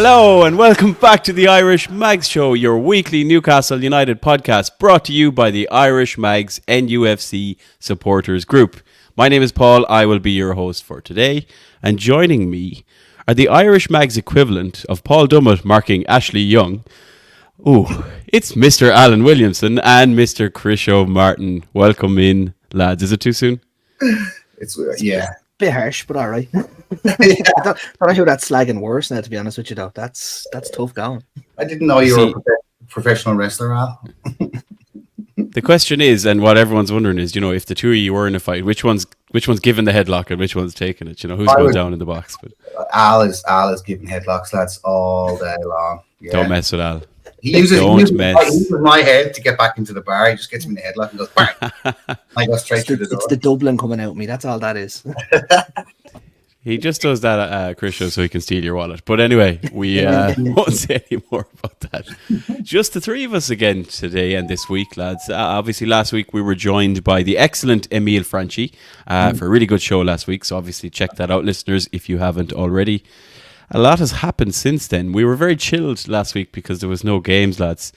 Hello and welcome back to the Irish Mags Show, your weekly Newcastle United podcast brought to you by the Irish Mags NUFC supporters group. My name is Paul, I will be your host for today, and joining me are the Irish Mags equivalent of Paul Dummett marking Ashley Young. Ooh, it's Mr. Alan Williamson and Mr. Crisho Martin. Welcome in, lads. Is it too soon? It's yeah. Bit harsh, but all right. I don't know how that's slagging worse now, to be honest with you, though. That's tough going. I didn't know you were a professional wrestler, Al. The question is, and what everyone's wondering is, if the two of you were in a fight, which one's giving the headlock and which one's taking it? Who's going down in the box? But Al is giving headlocks, lads, all day long. Yeah. Don't mess with Al. He uses my head to get back into the bar. He just gets me in the headlock and goes, bang! I go straight through the door. It's the Dublin coming out of me. That's all that is. He just does that at Chris Show so he can steal your wallet. But anyway, we won't say any more about that. Just the three of us again today and this week, lads. Obviously, last week we were joined by the excellent Emile Franchi for a really good show last week. So obviously check that out, listeners, if you haven't already. A lot has happened since then. We were very chilled last week because there was no games, lads.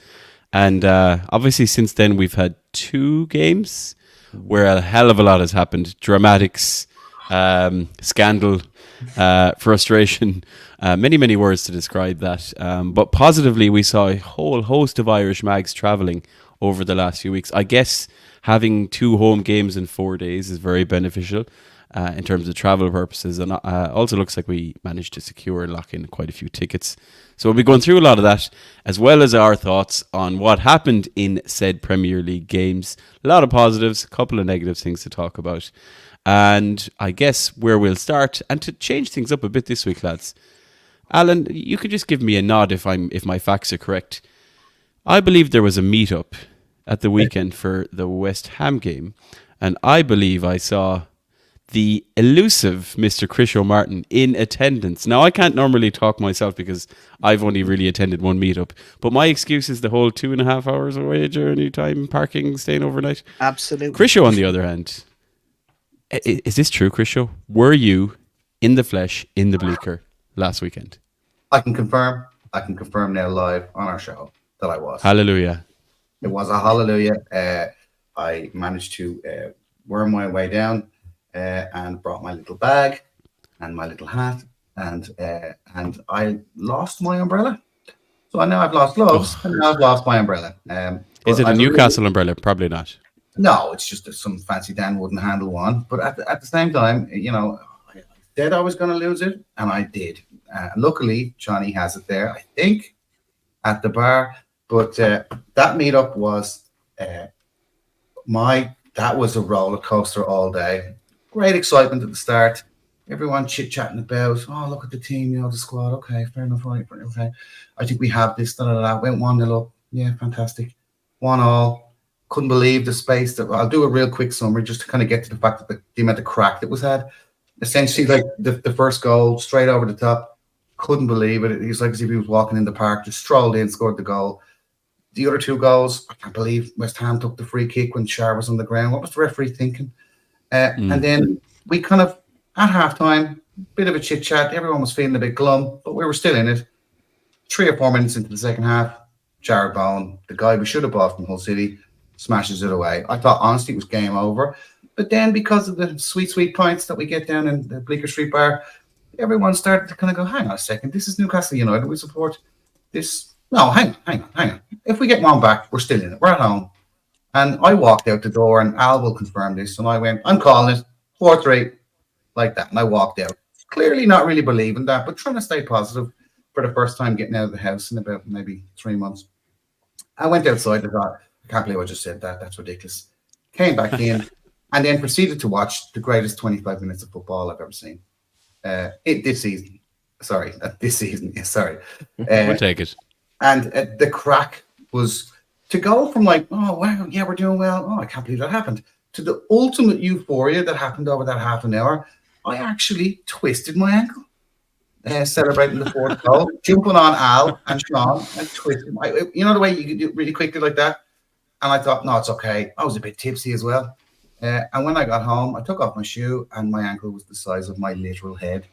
And obviously since then we've had 2 games where a hell of a lot has happened. Dramatics, scandal, frustration, many words to describe that. But positively, we saw a whole host of Irish Mags travelling over the last few weeks. I guess having 2 home games in 4 days is very beneficial in terms of travel purposes. And also looks like we managed to secure and lock in quite a few tickets. So we'll be going through a lot of that, as well as our thoughts on what happened in said Premier League games. A lot of positives, a couple of negative things to talk about. And I guess where we'll start, and to change things up a bit this week, lads. Alan, you could just give me a nod if my facts are correct. I believe there was a meet-up at the weekend for the West Ham game, and I believe I saw the elusive Mr. Crisho Martin in attendance. Now, I can't normally talk myself because I've only really attended one meetup, but my excuse is the whole 2.5 hours away journey time, parking, staying overnight. Absolutely. Crisho, on the other hand, is this true, Crisho? Were you in the flesh, in the bleaker last weekend? I can confirm now live on our show that I was. Hallelujah. It was a hallelujah. I managed to worm my way down and brought my little bag and my little hat, and I lost my umbrella. So I know I've lost gloves, and now I've lost my umbrella. Is it a Newcastle umbrella? Probably not. No, it's just some fancy Dan wouldn't handle one. But at the same time, I said I was going to lose it, and I did. Luckily, Johnny has it there, I think, at the bar. But that meetup was that was a roller coaster all day. Great excitement at the start. Everyone chit-chatting about, look at the team, the squad. Okay, fair enough, right? Okay. I think we have this, Went 1-0 up. Yeah, fantastic. 1-1. Couldn't believe the space that I'll do a real quick summary just to kind of get to the fact that the amount of crack that was had. Essentially, like the first goal straight over the top. Couldn't believe it. It was like as if he was walking in the park, just strolled in, scored the goal. The other 2 goals, I can't believe West Ham took the free kick when Shar was on the ground. What was the referee thinking? And then we kind of, at halftime, bit of a chit chat. Everyone was feeling a bit glum, but we were still in it. 3 or 4 minutes into the second half, Jared Bowen, the guy we should have bought from Hull City, smashes it away. I thought, honestly, it was game over. But then because of the sweet points that we get down in the Bleecker Street Bar, everyone started to kind of go, hang on a second, this is Newcastle United. We support this. No, hang on. If we get one back, we're still in it. We're at home. And I walked out the door, and Al will confirm this, and I went, I'm calling it 4-3, like that. And I walked out. Clearly not really believing that, but trying to stay positive for the first time getting out of the house in about maybe 3 months. I went outside and thought, I can't believe I just said that. That's ridiculous. Came back in and then proceeded to watch the greatest 25 minutes of football I've ever seen. This season. We'll take it. And the crack was to go from like, oh, wow, yeah, we're doing well. Oh, I can't believe that happened. To the ultimate euphoria that happened over that half an hour. I actually twisted my ankle. Celebrating the 4th goal, jumping on Al and Sean and twisting the way you can do it really quickly like that. And I thought, no, it's okay. I was a bit tipsy as well. And when I got home, I took off my shoe and my ankle was the size of my literal head.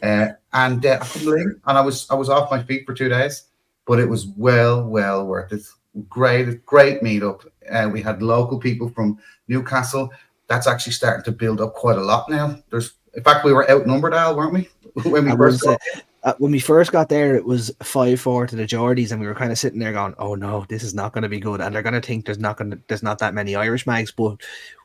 And I couldn't believe it. And I was off my feet for 2 days, but it was well worth it. Great meetup. We had local people from Newcastle. That's actually starting to build up quite a lot now. In fact, we were outnumbered, Al, weren't we? When we first got there, it was 5-4 to the Geordies, and we were kind of sitting there going, "Oh no, this is not going to be good," and they're going to think there's not that many Irish mags. But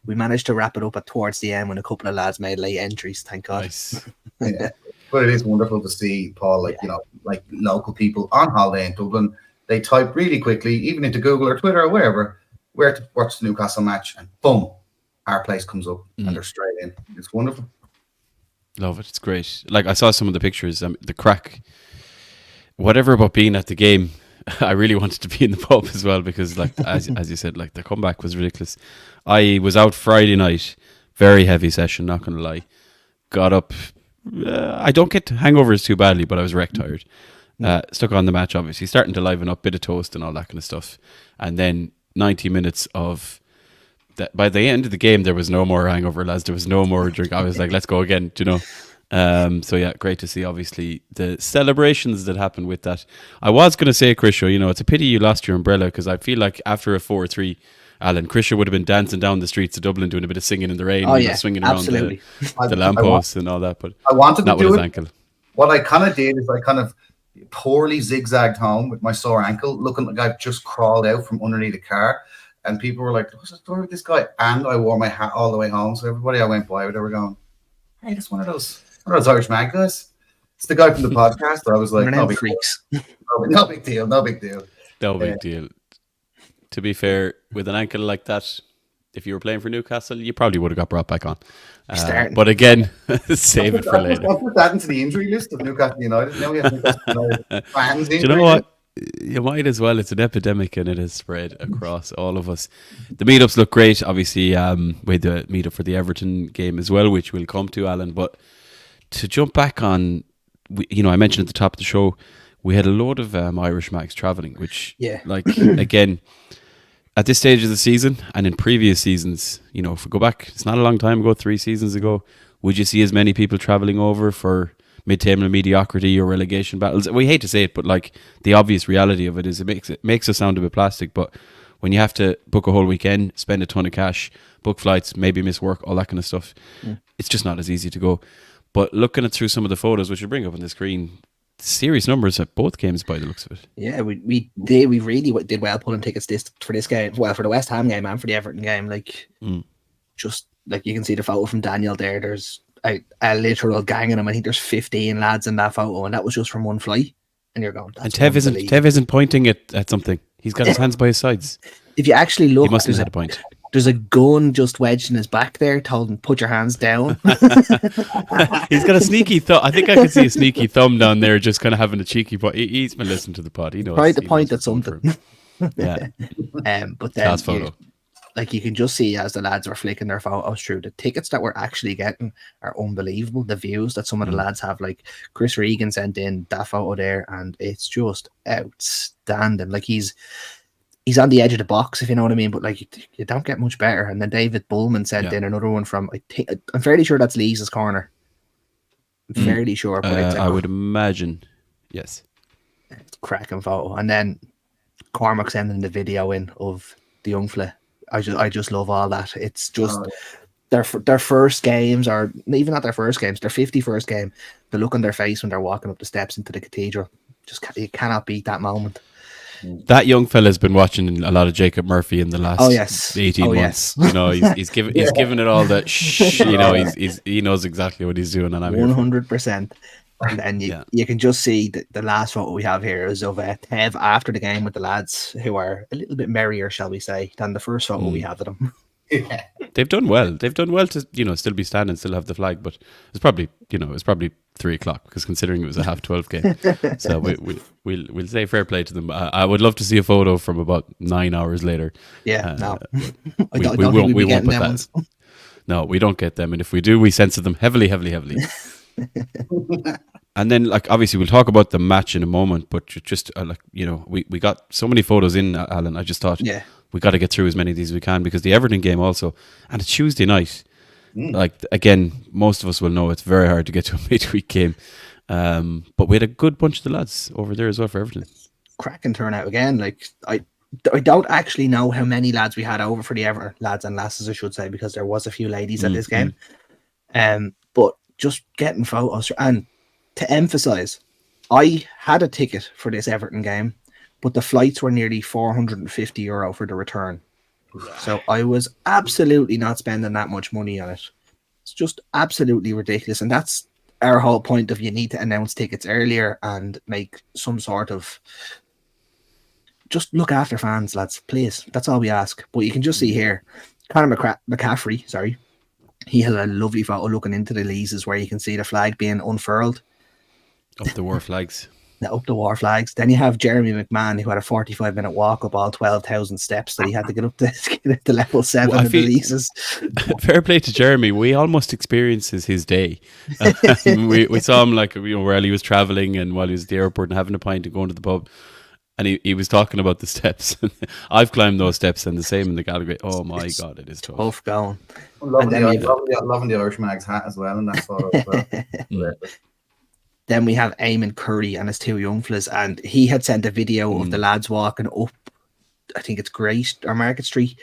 we managed to wrap it up towards the end when a couple of lads made late entries. Thank God. Nice. Yeah. But it is wonderful to see, Paul, like local people on holiday in Dublin. They type really quickly, even into Google or Twitter or wherever, where to watch the Newcastle match, and boom, our place comes up, and they're straight in. It's wonderful. Love it. It's great. Like, I saw some of the pictures, the crack, whatever about being at the game. I really wanted to be in the pub as well because, like, as you said, like, the comeback was ridiculous. I was out Friday night, very heavy session, not going to lie. Got up. I don't get hangovers too badly, but I was wreck tired. Stuck on the match, obviously, starting to liven up, bit of toast and all that kind of stuff. And then 90 minutes of that. By the end of the game, there was no more hangover, lads. There was no more drink. I was like, let's go again, do you know? So yeah, great to see, obviously, the celebrations that happened with that. I was going to say, Krisha, you know, it's a pity you lost your umbrella, because I feel like after a 4-3, Alan, Krisha would have been dancing down the streets of Dublin doing a bit of singing in the rain, swinging around the lampposts and all that. But I wanted not to do with his it. ankle. What I kind of did is I kind of poorly zigzagged home with my sore ankle, looking like I've just crawled out from underneath a car. And people were like, "What's the story with this guy?" And I wore my hat all the way home. So everybody I went by, they were going, "Hey, that's one of those Irish mag guys. It's the guy from the podcast." But I was like, "No big freaks. No big deal. No big deal. No big deal." To be fair, with an ankle like that, if you were playing for Newcastle, you probably would have got brought back on. But again, save it for later. I'll put that into the injury list of Newcastle United. Now we have Newcastle United fans. Do you know what? You might as well. It's an epidemic and it has spread across all of us. The meetups look great. Obviously, we had the meetup for the Everton game as well, which we'll come to, Alan. But to jump back on, I mentioned at the top of the show, we had a load of Irish mags travelling, which, like, again, at this stage of the season and in previous seasons, if we go back, it's not a long time ago, 3 seasons ago, would you see as many people travelling over for mid-table mediocrity or relegation battles? We hate to say it, but like the obvious reality of it is it makes us sound a bit plastic, but when you have to book a whole weekend, spend a ton of cash, book flights, maybe miss work, all that kind of stuff, it's just not as easy to go. But looking at through some of the photos, which we'll bring up on the screen, serious numbers at both games by the looks of it. Yeah, we really did well pulling tickets for this game, well, for the West Ham game and for the Everton game. Like, just like you can see the photo from Daniel there, there's a literal gang of them. I think there's 15 lads in that photo, and that was just from one flight. And you're going, and Tev isn't pointing at something. He's got his hands by his sides. If you actually look, he must have had a point. There's a gun just wedged in his back there, told him, "Put your hands down." He's got a sneaky thumb. I think I could see a sneaky thumb down there, just kind of having a cheeky point. He's been listening to the pod. He knows. Trying to point at something. Yeah. But then you can just see as the lads were flicking their photos through, the tickets that we're actually getting are unbelievable. The views that some of the lads have, like Chris Regan sent in that photo there, and it's just outstanding. Like he's on the edge of the box, if you know what I mean, but like you don't get much better. And then David Bullman sent in another one from, I'm fairly sure that's Lee's corner. I'm fairly sure, but I would imagine, yes. It's a cracking photo. And then Cormac sending the video in of the young fella. I just love all that. It's just their first games, or even not their first games, their 51st game. The look on their face when they're walking up the steps into the cathedral, you cannot beat that moment. That young fella's been watching a lot of Jacob Murphy in the last 18 months. Yes. He's given it all that. He knows exactly what he's doing, and I'm 100%. And then you can just see the last photo we have here is of Tev after the game with the lads, who are a little bit merrier, shall we say, than the first photo we have of them. Yeah. They've done well. They've done well to still be standing, still have the flag, but it's probably 3:00 because considering it was a 12:30 game. So we'll say fair play to them. I would love to see a photo from about 9 hours later. Yeah, no, we won't put that. No, we don't get them, and if we do, we censor them heavily. And then, like, obviously we'll talk about the match in a moment, but just we got so many photos in, Alan. I just thought we got to get through as many of these as we can, because the Everton game also, and it's Tuesday night, Like, again, most of us will know it's very hard to get to a midweek game. But we had a good bunch of the lads over there as well for Everton. Cracking turnout again. Like, I don't actually know how many lads we had over for the Everton lads and lasses, I should say, because there was a few ladies at this game. But just getting photos. And to emphasize, I had a ticket for this Everton game, but the flights were nearly €450 for the return. So I was absolutely not spending that much money on it. It's just absolutely ridiculous. And that's our whole point of, you need to announce tickets earlier and make some sort of, just look after fans, lads, please. That's all we ask. But you can just see here, Conor McCaffrey, sorry, he has a lovely photo looking into the leases where you can see the flag being unfurled. Up the war flags. Up the war flags. Then you have Jeremy McMahon, who had a 45-minute walk up all 12,000 steps that he had to get up to level 7 of the leases. Fair play to Jeremy. We almost experiences his day. we saw him, like, while he was traveling and while he was at the airport and having a pint and going to the pub. And he was talking about the steps. I've climbed those steps, and the same in the Gallagher. Oh my God, it is tough. Tough going. Loving the Irish Mag's hat as well in that photo as well. Then we have Eamon Curry and his two young fellas, and he had sent a video of the lads walking up, I think it's Great or Market Street.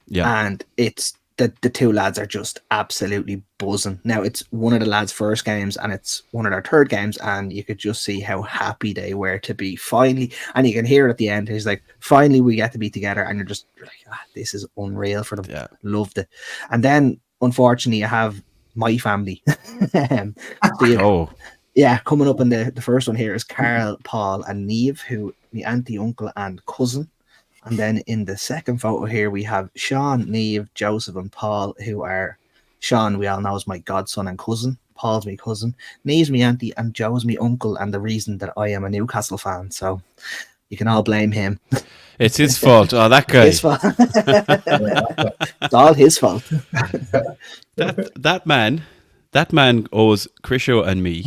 Yeah. And it's the two lads are just absolutely buzzing. Now, it's one of the lads' first games and it's one of their third games, and you could just see how happy they were to be finally. And you can hear at the end, he's like, finally we get to be together, and you're just like, this is unreal for them. Yeah. Loved it. And then, unfortunately, you have my family. Yeah, coming up in the first one here is Carl, Paul, and Niamh, who my auntie, uncle, and cousin. And then in the second photo here, we have Sean, Niamh, Joseph, and Paul, who are Sean, we all know, is my godson and cousin. Paul's my cousin. Niamh's my auntie, and Joe's my uncle, and the reason that I am a Newcastle fan. So you can all blame him. It's his fault. Oh, that guy. His fault. It's all his fault. That man owes Krisho and me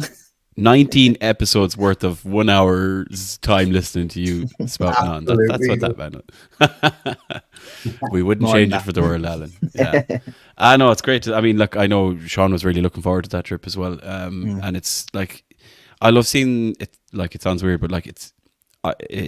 19 episodes worth of 1 hour's time listening to you spouting on. That's what that man was. We wouldn't change it for the world, Alan. Yeah. I know, it's great. I mean, look, I know Sean was really looking forward to that trip as well. And it's like, I love seeing it. Like, it sounds weird, but like it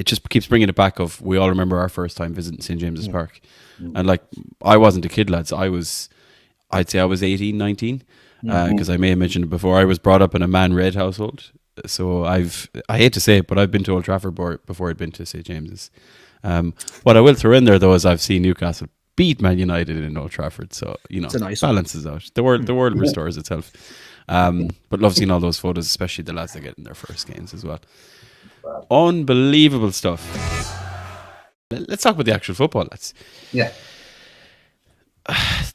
just keeps bringing it back of, we all remember our first time visiting St. James's Park. And like, I wasn't a kid, lads. I'd say I was 18, 19. Because I may have mentioned it before, I was brought up in a man-red household. So I hate to say it, but I've been to Old Trafford before I'd been to St. James's. What I will throw in there, though, is I've seen Newcastle beat Man United in Old Trafford. So, nice balances out. The world restores itself. But love seeing all those photos, especially the lads that get in their first games as well. Unbelievable stuff. Let's talk about the actual football, lads. Yeah.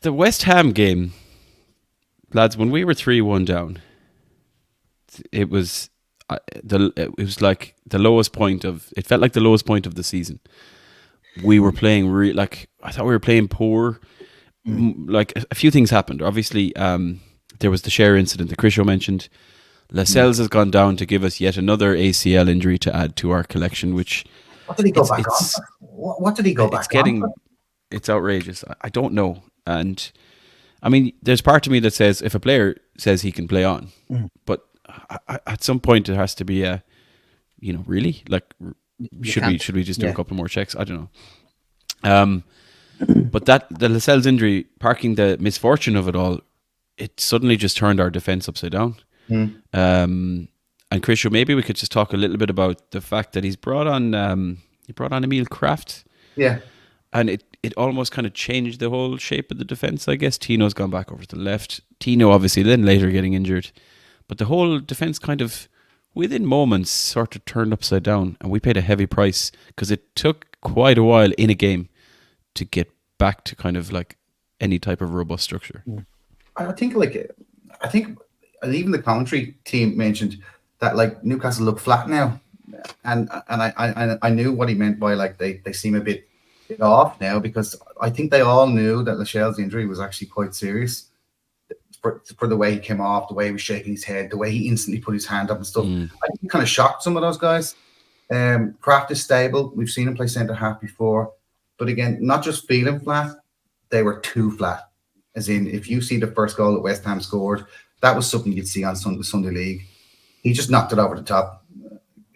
The West Ham game, lads, when we were 3-1 down, it was like the lowest point of, it felt like the lowest point of the season. We were playing I thought we were playing poor. Like, a few things happened. Obviously, there was the Share incident that Krisho mentioned. Lascelles has gone down to give us yet another ACL injury to add to our collection, which... What did he go back on? What did he go back on? It's outrageous. I don't know. And I mean, there's part of me that says, if a player says he can play on, but at some point it has to be really? Like, should we just do a couple more checks? I don't know. But the Lascelles injury, parking the misfortune of it all, it suddenly just turned our defence upside down. And Krisho, maybe we could just talk a little bit about the fact that he's brought on Emil Kraft. Yeah. And it almost kind of changed the whole shape of the defence, I guess. Tino's gone back over to the left. Tino, obviously, then later getting injured. But the whole defence kind of, within moments, sort of turned upside down. And we paid a heavy price because it took quite a while in a game to get back to kind of like any type of robust structure. I think even the commentary team mentioned that, like, Newcastle look flat now. And I knew what he meant by, like, they seem a bit off now, because I think they all knew that Lascelles' injury was actually quite serious for the way he came off, the way he was shaking his head, the way he instantly put his hand up and stuff. I think it kind of shocked some of those guys. Kraft is stable. We've seen him play centre half before, but again, not just feeling flat, they were too flat. As in, if you see the first goal that West Ham scored, that was something you'd see on Sunday League. He just knocked it over the top.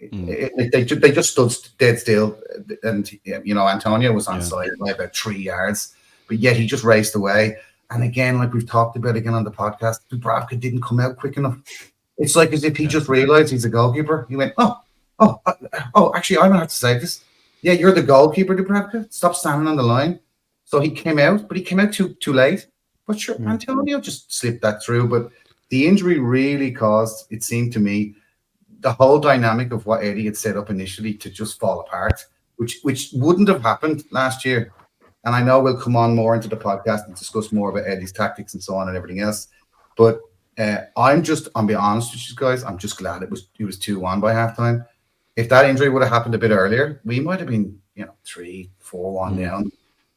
They just stood dead still, and Antonio was on side by about 3 yards, but yet he just raced away. And again, like we've talked about again on the podcast, Dubravka didn't come out quick enough. It's like as if he just realized he's a goalkeeper. He went, actually, I'm gonna have to say this. Yeah, you're the goalkeeper, Dubravka. Stop standing on the line. So he came out, but he came out too late. But sure, Antonio just slipped that through. But the injury really caused, it seemed to me, the whole dynamic of what Eddie had set up initially to just fall apart, which wouldn't have happened last year. And I know we'll come on more into the podcast and discuss more about Eddie's tactics and so on and everything else. But I'll be honest with you guys, I'm just glad it was 2-1 by halftime. If that injury would have happened a bit earlier, we might have been 3-4-1 down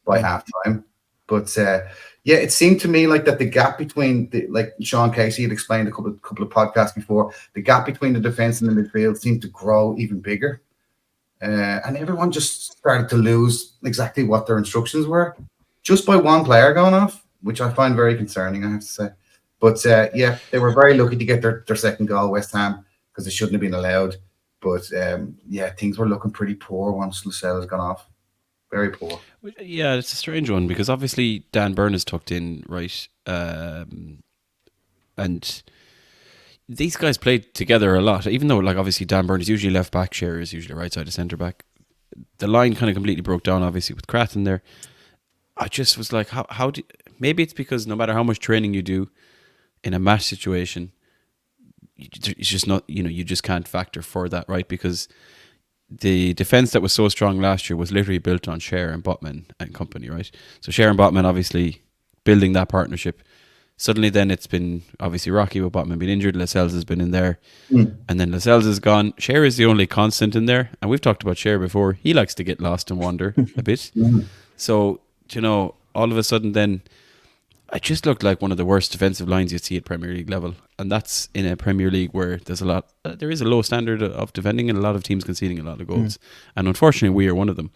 by halftime. But it seemed to me like that the gap between like Sean Casey had explained a couple of podcasts before, the gap between the defense and the midfield seemed to grow even bigger, and everyone just started to lose exactly what their instructions were, just by one player going off, which I find very concerning, I have to say. But they were very lucky to get their second goal, West Ham, because they shouldn't have been allowed. But things were looking pretty poor once Lascelles has gone off. Very poor. Yeah, it's a strange one because obviously Dan Burn is tucked in, right? And these guys played together a lot, even though like obviously Dan Burn is usually left back, Shearer is usually right side of centre back. The line kind of completely broke down, obviously, with Cratton there. I just was like, how do maybe it's because no matter how much training you do in a match situation, it's just not, you just can't factor for that, right? Because the defence that was so strong last year was literally built on Shearer and Botman and company, right? So Shearer and Botman obviously building that partnership. Suddenly then it's been obviously rocky with Botman being injured. Lascelles has been in there. And then Lascelles is gone. Shearer is the only constant in there. And we've talked about Shearer before. He likes to get lost and wander a bit. So, all of a sudden then it just looked like one of the worst defensive lines you'd see at Premier League level. And that's in a Premier League where there is a low standard of defending and a lot of teams conceding a lot of goals. And unfortunately, we are one of them.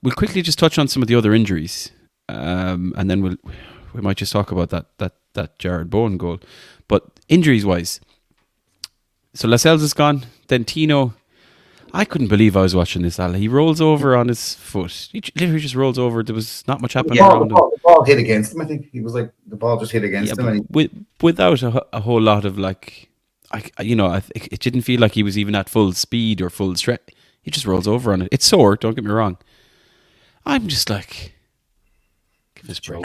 We'll quickly just touch on some of the other injuries. And then we might just talk about that Jared Bowen goal. But injuries-wise, so Lascelles is gone. Then Tino, I couldn't believe I was watching this, Al. He rolls over on his foot. He literally just rolls over. There was not much happening around him. The ball hit against him. I think he was like, the ball just hit against him. Without a whole lot of like, it didn't feel like he was even at full speed or full strength. He just rolls over on it. It's sore, don't get me wrong. I'm just like, give us a break.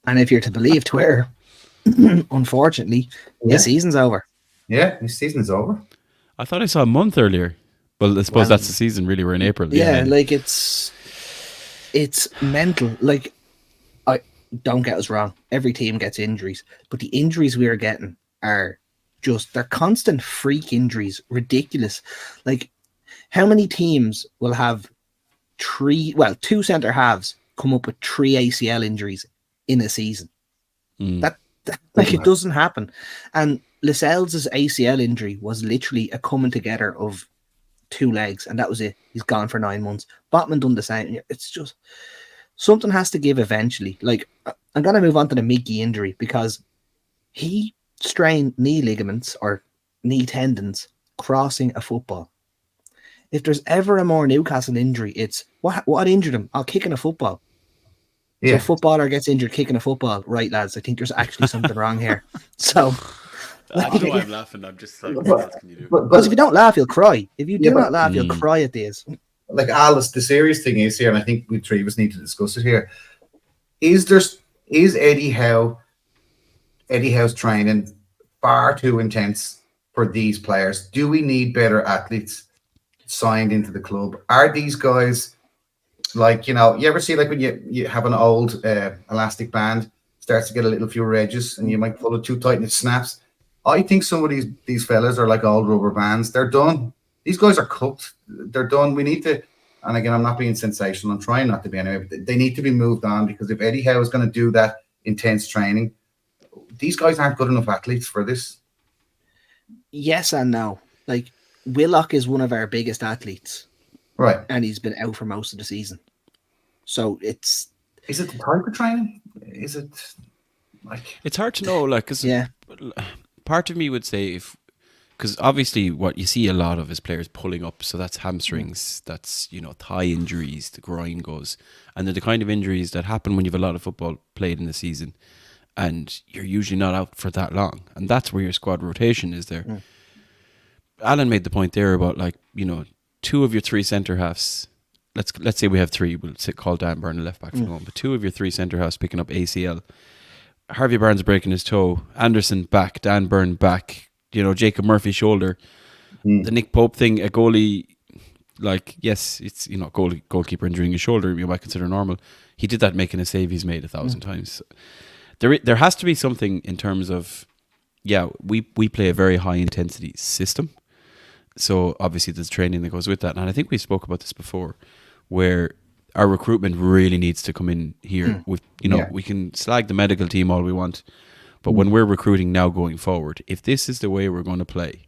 And if you're to believe Twitter, unfortunately, his season's over. Yeah, his season's over. I thought I saw a month earlier. Well, I suppose that's the season, really. We're in April. Yeah, like it's mental. Like, I don't get us wrong. Every team gets injuries, but the injuries we are getting are they're constant freak injuries, ridiculous. Like, how many teams will have two centre halves come up with 3 ACL injuries in a season? That it doesn't happen. And Lascelles' ACL injury was literally a coming together of 2 legs, and that was it. He's gone for 9 months. Botman done the same. It's just something has to give eventually. Like, I'm gonna move on to the Mickey injury because he strained knee ligaments or knee tendons crossing a football. If there's ever a more Newcastle injury, it's what injured him? Kicking a football. Yeah. So a footballer gets injured kicking a football. Right, lads, I think there's actually something wrong here. So I don't know why I'm laughing. I'm just like, what else can you do? Because if you don't laugh, you'll cry. If you do not laugh, you'll cry at this. Like, Alice, the serious thing is here, and I think we 3 of us need to discuss it here. Is Eddie Howe's training far too intense for these players? Do we need better athletes signed into the club? Are these guys like, you ever see like when you have an old elastic band starts to get a little few edges and you might pull it too tight and it snaps? I think some of these fellas are like old rubber bands. They're done. These guys are cooked. They're done. We need to, and again, I'm not being sensational. I'm trying not to be anyway, but they need to be moved on, because if Eddie Howe is going to do that intense training, these guys aren't good enough athletes for this. Yes and no. Like, Willock is one of our biggest athletes. Right. And he's been out for most of the season. So Is it the type of training? Is it like... It's hard to know, like, because part of me would say because obviously what you see a lot of is players pulling up, so that's hamstrings, that's, thigh injuries, the groin goes, and they're the kind of injuries that happen when you have a lot of football played in the season, and you're usually not out for that long, and that's where your squad rotation is there. Alan made the point there about, like, 2 of your 3 centre halves. Let's say we have 3. We'll call Dan Burn a left back for the moment. But 2 of your 3 centre halves picking up ACL. Harvey Barnes breaking his toe. Anderson back. Dan Burn back. Jacob Murphy shoulder. The Nick Pope thing. A goalie, like, yes, it's goalkeeper injuring his shoulder. You might consider normal. He did that making a save he's made 1,000 times. There has to be something in terms of, we play a very high intensity system. So obviously there's training that goes with that. And I think we spoke about this before, where our recruitment really needs to come in here. With we can slag the medical team all we want, but when we're recruiting now going forward, if this is the way we're going to play,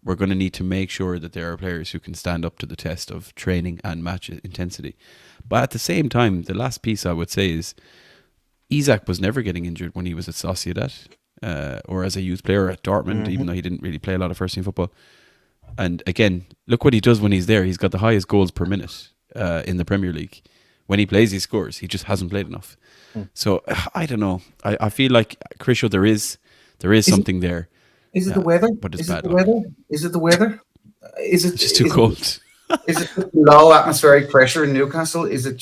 we're going to need to make sure that there are players who can stand up to the test of training and match intensity. But at the same time, the last piece I would say is Isaac was never getting injured when he was at Sociedad or as a youth player at Dortmund, even though he didn't really play a lot of first team football. And again, look what he does when he's there. He's got the highest goals per minute in the Premier League. When he plays, he scores. He just hasn't played enough. So I don't know. I feel like, Krisho, there is something there. Is it the weather? But it's is bad. It the weather? Is it the weather? Is it it's just too cold? Is it low atmospheric pressure in Newcastle? Is it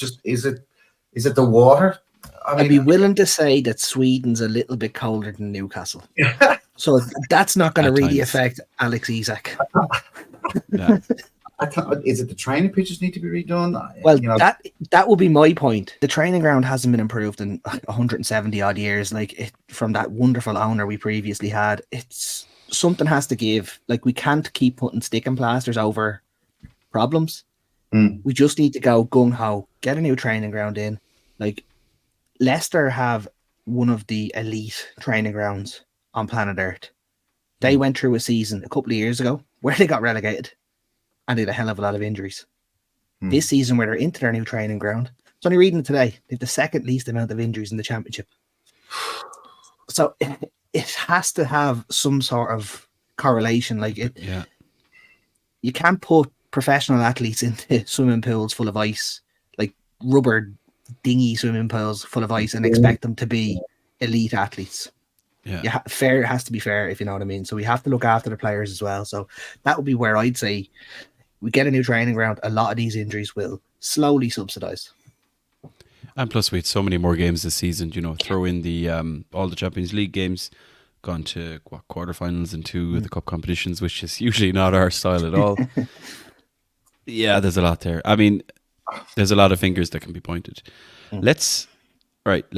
the water? I'd be willing to say that Sweden's a little bit colder than Newcastle. So that's not going to really affect Alex Isak. Is it the training pitches need to be redone? Well, that will be my point. The training ground hasn't been improved in 170 odd years. Like, from that wonderful owner we previously had, it's something has to give. Like, we can't keep putting stick and plasters over problems. We just need to go gung ho, get a new training ground in. Like, Leicester have one of the elite training grounds on planet Earth. They went through a season a couple of years ago where they got relegated and they had a hell of a lot of injuries. This season, where they're into their new training ground, I was only reading it today, they have the second least amount of injuries in the Championship. So it has to have some sort of correlation. Like, you can't put professional athletes into swimming pools full of ice, like rubber dingy swimming pools full of ice, and expect them to be elite athletes. Fair has to be fair, if you know what I mean. So we have to look after the players as well. So that would be where I'd say we get a new training ground. A lot of these injuries will slowly subsidise. And plus, we had so many more games this season. Throw in the all the Champions League games, gone to quarterfinals and 2 of the cup competitions, which is usually not our style at all. There's a lot there. I mean, there's a lot of fingers that can be pointed. Let's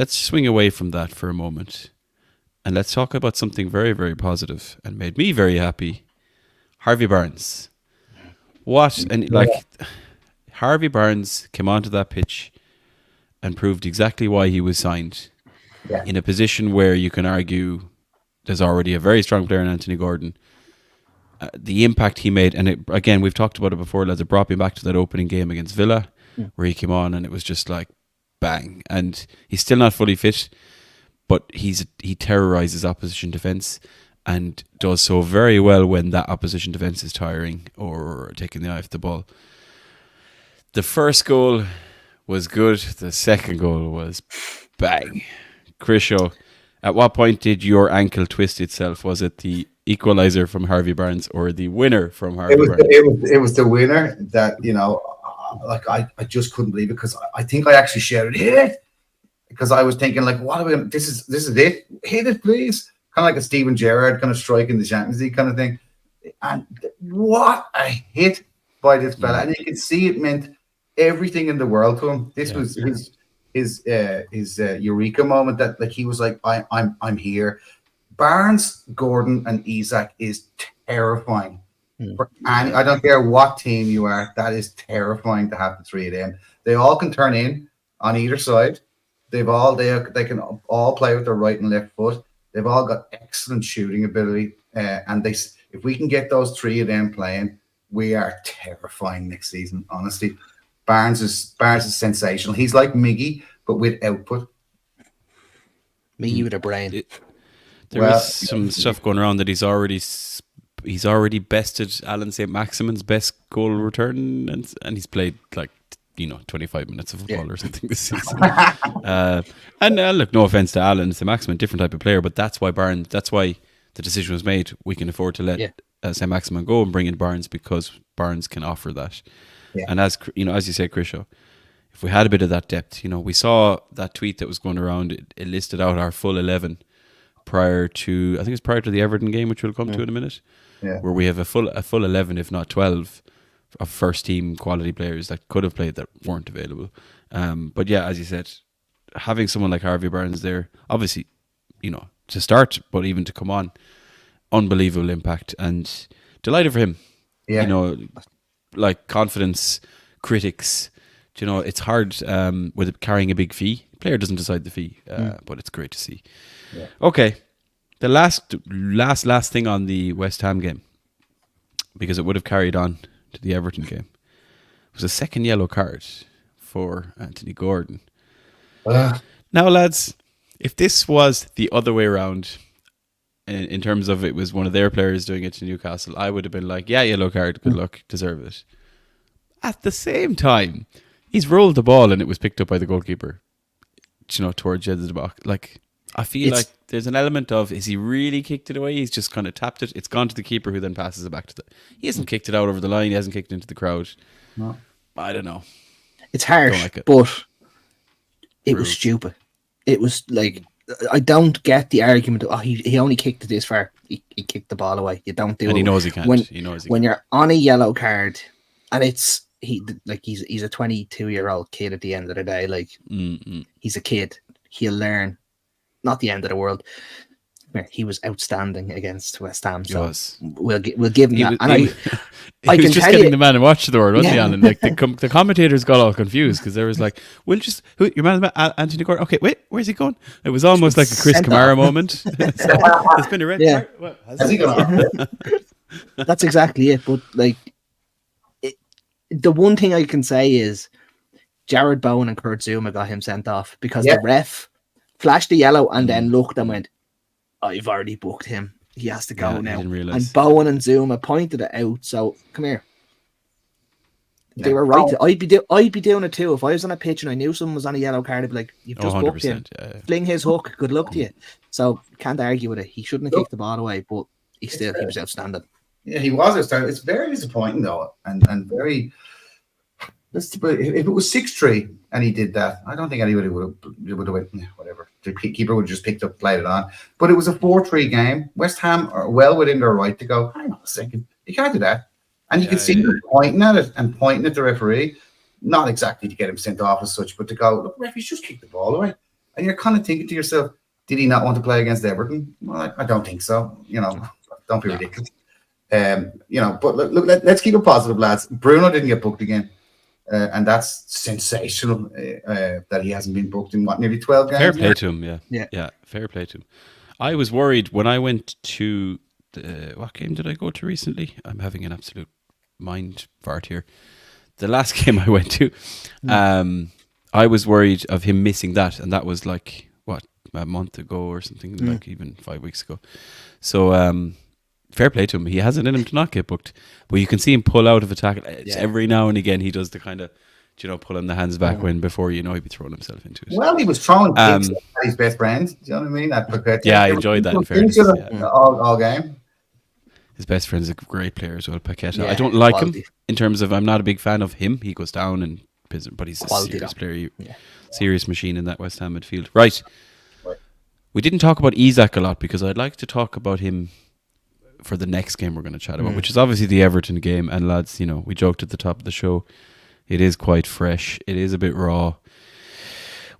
swing away from that for a moment. And let's talk about something very, very positive and made me very happy. Harvey Barnes. Harvey Barnes came onto that pitch and proved exactly why he was signed. In a position where you can argue there's already a very strong player in Anthony Gordon. The impact he made, and again, we've talked about it before, lads, it brought me back to that opening game against Villa, where he came on and it was just like, bang. And he's still not fully fit, but he terrorizes opposition defence and does so very well when that opposition defence is tiring or taking the eye off the ball. The first goal was good. The second goal was bang. Krisho, at what point did your ankle twist itself? Was it the equaliser from Harvey Barnes or the winner from Harvey Barnes? It was the winner that, I just couldn't believe it, because I think I actually shouted, hit it, because I was thinking, like, what are we? This is it. Hit it, please. Kind of like a Steven Gerrard kind of strike in the Champions League kind of thing. And what a hit by this fella! And you could see it meant everything in the world to him. This was his eureka moment. That, like, he was like, I'm here. Barnes, Gordon, and Isak is terrifying. And I don't care what team you are, that is terrifying to have the 3 of them. They all can turn in on either side. They can all play with their right and left foot. They've all got excellent shooting ability, and if we can get those 3 of them playing, we are terrifying next season. Honestly, Barnes is sensational. He's like Miggy, but with output. Me with a brain. There is some stuff going around that he's already bested Alan St. Maximin's best goal return, and he's played like 25 minutes of football or something this season. Look, no offense to Alan St. Maximin, different type of player, but that's why the decision was made. We can afford to let St. Maximin go and bring in Barnes because Barnes can offer that. Yeah. And as you say, Krisho, if we had a bit of that depth, we saw that tweet that was going around. It listed out our full 11 prior to the Everton game, which we'll come to in a minute, where we have a full 11, if not 12, of first team quality players that could have played that weren't available. But yeah, as you said, having someone like Harvey Barnes there, obviously, to start, but even to come on, unbelievable impact, and delighted for him. Yeah. Like confidence, critics, it's hard with carrying a big fee. The player doesn't decide the fee, but it's great to see. Yeah. Okay, the last thing on the West Ham game, because it would have carried on to the Everton game, was a second yellow card for Anthony Gordon. Now, lads, if this was the other way around, in terms of it was one of their players doing it to Newcastle, I would have been like, yeah, yellow card, good luck, deserve it. At the same time, he's rolled the ball and it was picked up by the goalkeeper, towards the edge of the box. Like, I feel like there's an element of, is he really kicked it away? He's just kind of tapped it. It's gone to the keeper, who then passes it back to he hasn't kicked it out over the line. He hasn't kicked it into the crowd. No. I don't know. It's harsh, but it was stupid. It was like, I don't get the argument. He only kicked it this far. He kicked the ball away. You don't do it. And he knows he can't. When you're on a yellow card, and he's a 22-year-old kid at the end of the day. Like, he's a kid. He'll learn. Not the end of the world. He was outstanding against West Ham. So we'll give him that. He was just getting the man and watch the word, wasn't he, Alan? Like the commentators got all confused because there was like, your man, Anthony Gordon. Okay, wait, where's he going? It was almost like a Chris Kamara moment. It's been a red card. What has he gone? That's exactly it. But like, the one thing I can say is Jared Bowen and Kurt Zouma got him sent off because the ref flashed the yellow and then looked and went, I've already booked him. He has to go now. And Bowen and Zouma pointed it out. So come here. They were right. I'd be doing it too. If I was on a pitch and I knew someone was on a yellow card, I'd be like, you've just booked him. Fling his hook. Good luck to you. So can't argue with it. He shouldn't have kicked the ball away, but he was outstanding. Yeah, he was outstanding. It's very disappointing though, and very. If it was 6-3 and he did that, I don't think anybody would have went, whatever. The keeper would have just picked up, played it on. But it was a 4-3 game. West Ham are well within their right to go, hang on a second, you can't do that. And you could see them pointing at it and pointing at the referee, not exactly to get him sent off as such, but to go, look, referee's just kicked the ball away. And you're kind of thinking to yourself, did he not want to play against Everton? Well, I don't think so. Don't be ridiculous. But look, let's keep it positive, lads. Bruno didn't get booked again. And that's sensational that he hasn't been booked in nearly 12 games. Fair play to him, yeah. Fair play to him. I was worried when I went to what game did I go to recently? I'm having an absolute mind fart here. The last game I went to, I was worried of him missing that, and that was like a month ago or something, like even 5 weeks ago. So fair play to him. He has it in him to not get booked, but you can see him pull out of a tackle. Every now and again he does the kind of pulling the hands back when before he'd be throwing himself into it. Well, he was throwing kicks at his best friend. Do you know what I mean? I enjoyed that in fairness. All game. His best friend's a great player as well, Paqueta. I don't like him in terms of, I'm not a big fan of him. He goes down and but he's a serious player, serious machine in that West Ham midfield. Right. We didn't talk about Isak a lot because I'd like to talk about him for the next game we're going to chat about, which is obviously the Everton game. And lads, we joked at the top of the show, it is quite fresh. It is a bit raw.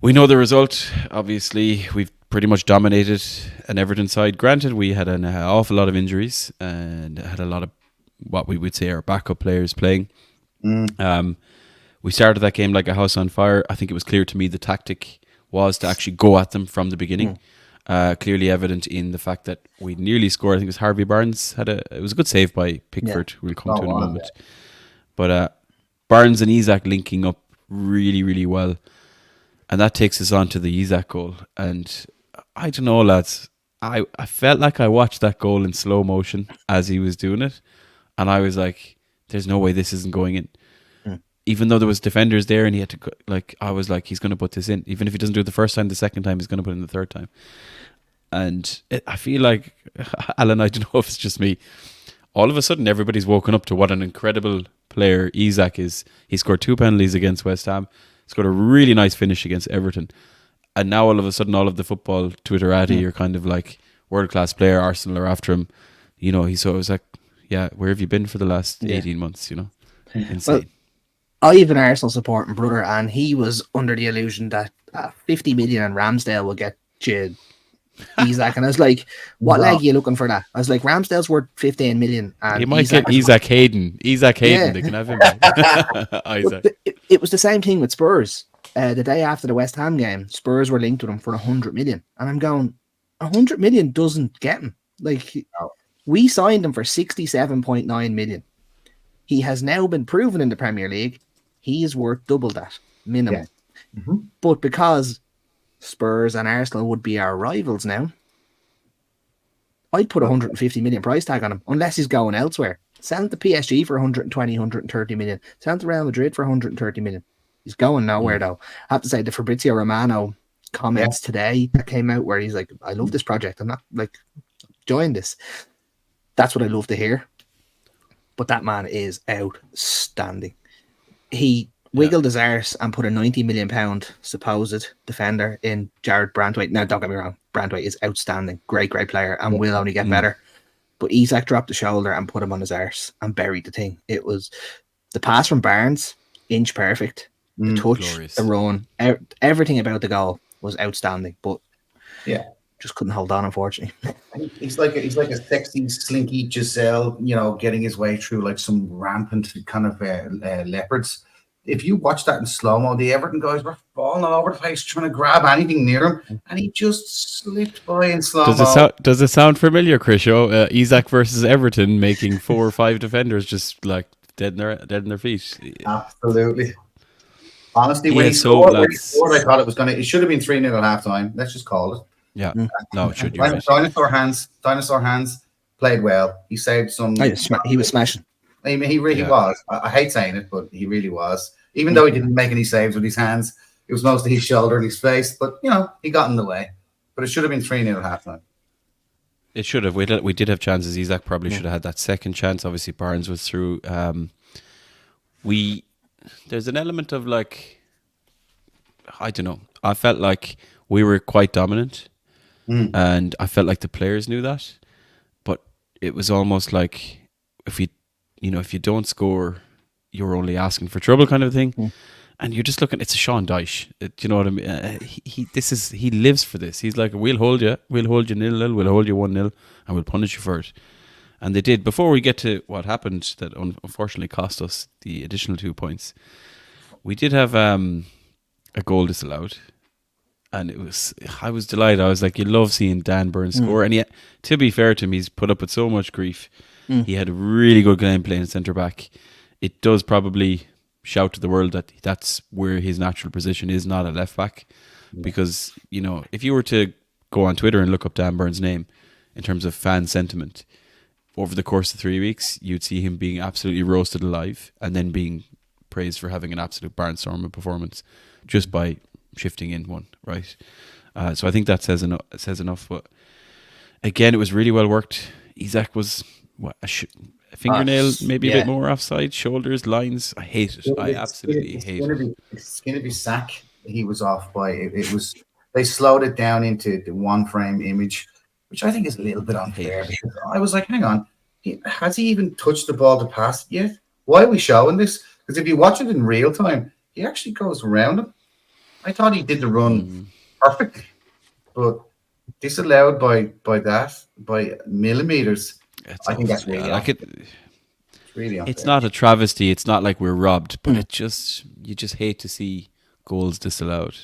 We know the result. Obviously, we've pretty much dominated an Everton side. Granted, we had an awful lot of injuries and had a lot of what we would say are backup players playing. We started that game like a house on fire. I think it was clear to me the tactic was to actually go at them from the beginning. Clearly evident in the fact that we nearly scored. I think it was Harvey Barnes it was a good save by Pickford, we'll come to in a moment. But Barnes and Isak linking up really, really well. And that takes us on to the Isak goal. And I don't know, lads. I felt like I watched that goal in slow motion as he was doing it. And I was like, there's no way this isn't going in. Even though there was defenders there and he had to, like, I was like, he's going to put this in. Even if he doesn't do it the first time, the second time, he's going to put it in the third time. And I feel like, Alan, I don't know if it's just me. All of a sudden, everybody's woken up to what an incredible player Isak is. He scored 2 penalties against West Ham. Scored a really nice finish against Everton. And now all of a sudden, all of the football Twitterati are kind of like, world-class player, Arsenal are after him. You know, so I was like, yeah, where have you been for the last 18 months, you know? Insane. Well, I have an Arsenal supporting brother, and he was under the illusion that 50 million and Ramsdale will get you Isak. And I was like, what leg are you looking for that? I was like, Ramsdale's worth 15 million. And he might get Isak Hayden. Isak Hayden, they can have him. Isaac. It was the same thing with Spurs. The day after the West Ham game, Spurs were linked with him for 100 million. And I'm going, 100 million doesn't get him. Like, we signed him for 67.9 million. He has now been proven in the Premier League. He is worth double that minimum. Yeah. But because Spurs and Arsenal would be our rivals now, I'd put 150 million price tag on him, unless he's going elsewhere. Sell him to PSG for 120, 130 million. Sell him to Real Madrid for 130 million. He's going nowhere, though. I have to say, the Fabrizio Romano comments today that came out where he's like, I love this project. I'm not like, join this. That's what I love to hear. But that man is outstanding. He wiggled his arse and put a £90 million supposed defender in Jared Brandwaite. Now, don't get me wrong, Brandwaite is outstanding, great player, and will only get better. But Isak dropped the shoulder and put him on his arse and buried the thing. It was the pass from Barnes, inch perfect. The touch, glorious. The run, everything about the goal was outstanding. But just couldn't hold on, unfortunately. He's like a sexy, slinky Giselle, you know, getting his way through like some rampant kind of leopards. If you watch that in slow-mo, the Everton guys were falling all over the place trying to grab anything near him, and he just slipped by in slow-mo. Does it sound familiar, Chris? Isak versus Everton making 4 or 5 defenders just like dead in their feet. Absolutely. Honestly, when he scored, I thought it should have been 3-0 at half-time. Let's just call it. Yeah, no, it should. Dinosaur hands, played well. He saved some. He was smashing. I mean, he really was. I hate saying it, but he really was. Even though he didn't make any saves with his hands, it was mostly his shoulder and his face. But, you know, he got in the way. But it should have been 3-0 at halftime. It should have. We did have chances. Isak probably should have had that second chance. Obviously, Barnes was through. There's an element of like, I don't know. I felt like we were quite dominant. And I felt like the players knew that. But it was almost like if you don't score, you're only asking for trouble, kind of thing. And you're just looking. It's a Sean Dyche. Do you know what I mean? He lives for this. He's like, we'll hold you 0-0, we'll hold you 1-0, and we'll punish you for it. And they did. Before we get to what happened, that unfortunately cost us the additional 2 points, we did have a goal disallowed. And I was delighted. I was like, you love seeing Dan Burns score. And yet, to be fair to him, he's put up with so much grief. He had a really good game playing centre back. It does probably shout to the world that that's where his natural position is, not a left back. Because, you know, if you were to go on Twitter and look up Dan Burns' name in terms of fan sentiment, over the course of 3 weeks, you'd see him being absolutely roasted alive and then being praised for having an absolute barnstorming performance just by shifting in one, right? So I think that says enough. But again, it was really well worked. Isak was a fingernail, maybe a bit more offside, shoulders, lines. I hate it. I absolutely hate it. Skinnedy sack he was off by. It was. They slowed it down into the one frame image, which I think is a little bit unfair. Because I was like, hang on, has he even touched the ball to pass it yet? Why are we showing this? Because if you watch it in real time, he actually goes around him. I thought he did the run perfectly, but disallowed by millimeters. I think that's really unfair. It's not a travesty. It's not like we're robbed, but you just hate to see goals disallowed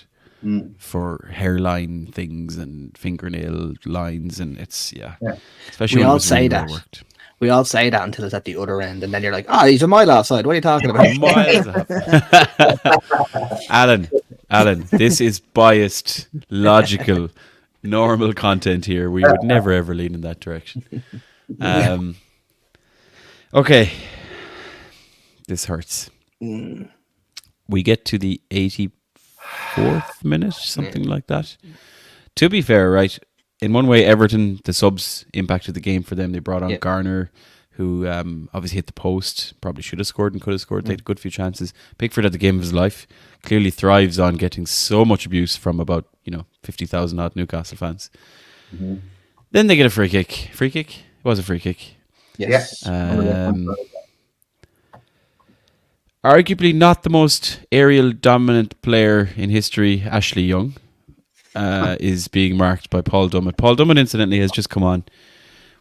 for hairline things and fingernail lines, and it's especially we when all it was say really that. well worked. We all say that until it's at the other end, and then you're like, he's a mile offside. What are you talking about? Miles off. Alan, Alan, this is biased, logical, normal content here. We would never ever lean in that direction. Okay. This hurts. We get to the 84th minute, something like that. To be fair, right, in one way, Everton, the subs impacted the game for them. They brought on Garner, who obviously hit the post, probably should have scored and could have scored. They had a good few chances. Pickford had the game of his life. Clearly thrives on getting so much abuse from about 50,000 odd Newcastle fans. Mm-hmm. Then they get a free kick. Free kick? It was a free kick. Yes. Arguably not the most aerial dominant player in history, Ashley Young, is being marked by Paul Dummett. Paul Dummett, incidentally, has just come on.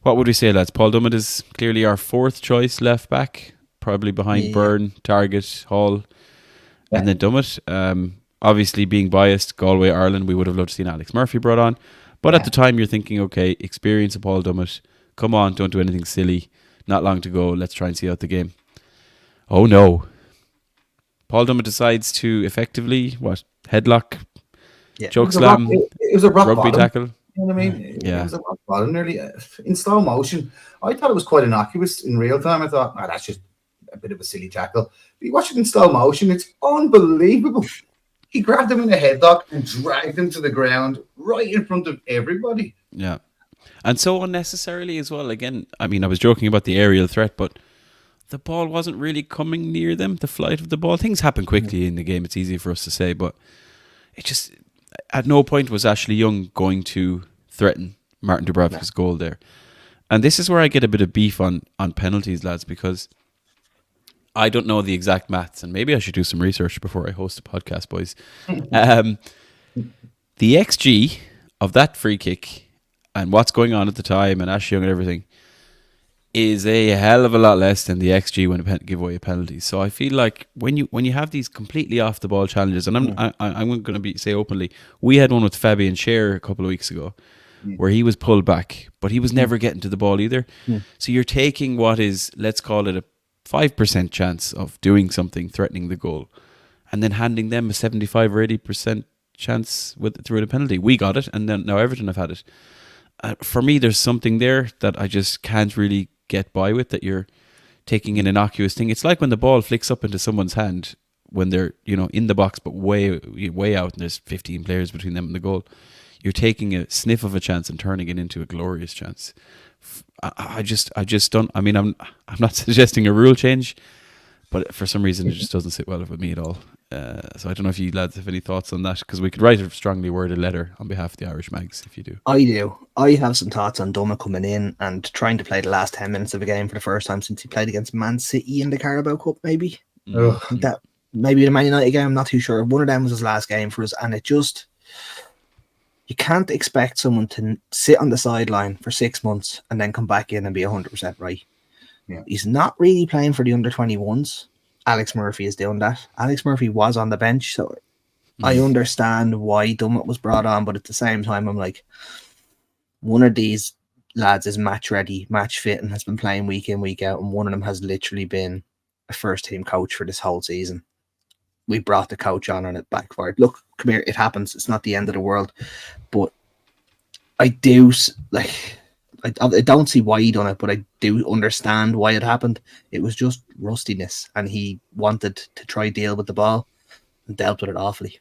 What would we say, lads? Paul Dummett is clearly our fourth choice left back, probably behind Byrne, Target, Hall, and then Dummett. Obviously, being biased, Galway, Ireland, we would have loved to see Alex Murphy brought on. But at the time, you're thinking, okay, experience of Paul Dummett. Come on, don't do anything silly. Not long to go. Let's try and see out the game. Oh, no. Paul Dummett decides to effectively, headlock, choke slam, it was a rock rugby bottom. tackle. You know what I mean? It was a rock bottom, nearly in slow motion. I thought it was quite innocuous in real time. I thought, that's just a bit of a silly tackle. But you watch it in slow motion, it's unbelievable. He grabbed him in a headlock and dragged him to the ground right in front of everybody. Yeah. And so unnecessarily as well. Again, I mean, I was joking about the aerial threat, but the ball wasn't really coming near them, the flight of the ball. Things happen quickly in the game. It's easy for us to say, but it just, at no point was Ashley Young going to threaten Martin Dubravka's goal there. And this is where I get a bit of beef on penalties, lads, because I don't know the exact maths, and maybe I should do some research before I host a podcast, boys. The XG of that free kick and what's going on at the time and Ashley Young and everything is a hell of a lot less than the XG when you give away a penalty. So I feel like when you have these completely off the ball challenges, and I'm going to say openly, we had one with Fabian Scher a couple of weeks ago where he was pulled back, but he was never getting to the ball either. So you're taking what is, let's call it a 5% chance of doing something, threatening the goal, and then handing them a 75 or 80% chance through a penalty. We got it, and then now Everton have had it. For me, there's something there that I just can't really get by with, that you're taking an innocuous thing. It's like when the ball flicks up into someone's hand when they're in the box but way out, and there's 15 players between them and the goal. You're taking a sniff of a chance and turning it into a glorious chance. I just don't. I mean, I'm not suggesting a rule change, but for some reason it just doesn't sit well with me at all. So I don't know if you lads have any thoughts on that, because we could write a strongly worded letter on behalf of the Irish Mags if you do. I do. I have some thoughts on Dummett coming in and trying to play the last 10 minutes of a game for the first time since he played against Man City in the Carabao Cup, maybe. That maybe the Man United game, I'm not too sure. One of them was his last game for us, and it just, you can't expect someone to sit on the sideline for 6 months and then come back in and be 100% right. Yeah. He's not really playing for the under-21s. Alex Murphy is doing that. Alex Murphy was on the bench, so I understand why Dummett was brought on, but at the same time, I'm like, one of these lads is match ready, match fit, and has been playing week in, week out, and one of them has literally been a first-team coach for this whole season. We brought the coach on and it backfired. Look, come here, it happens. It's not the end of the world, but I do, I don't see why he done it, but I do understand why it happened. It was just rustiness, and he wanted to try deal with the ball and dealt with it awfully.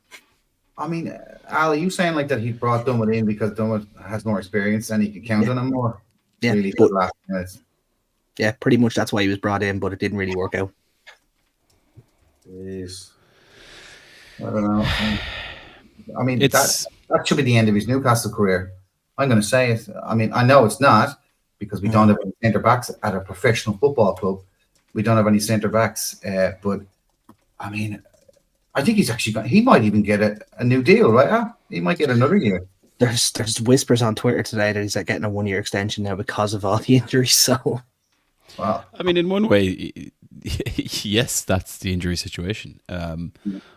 I mean, Al, are you saying like that he brought Dummett in because Dummett has more experience and he could count on him more? Yeah, really, but, last minutes. Yeah, pretty much that's why he was brought in, but it didn't really work out. Jeez. I don't know. I mean, that should be the end of his Newcastle career. I'm going to say it. I mean, I know it's not, because we don't have any centre backs at a professional football club. We don't have any centre backs, but I mean, I think he's actually he might even get a new deal, right? He might get another year. There's whispers on Twitter today that he's getting a 1-year extension now because of all the injuries. So, wow. I mean, in one way, yes, that's the injury situation.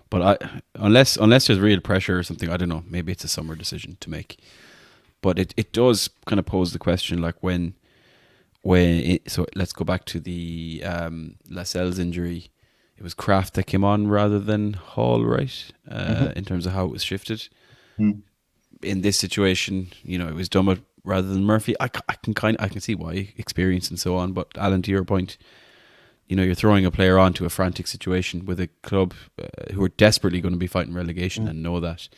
But unless there's real pressure or something, I don't know. Maybe it's a summer decision to make. But it does kind of pose the question, like so let's go back to the Lascelles injury. it was Kraft that came on rather than Hall, right? In terms of how it was shifted. In this situation, it was Dummett rather than Murphy. I can see why, experience and so on. But Alan, to your point, you're throwing a player onto a frantic situation with a club who are desperately going to be fighting relegation and know that.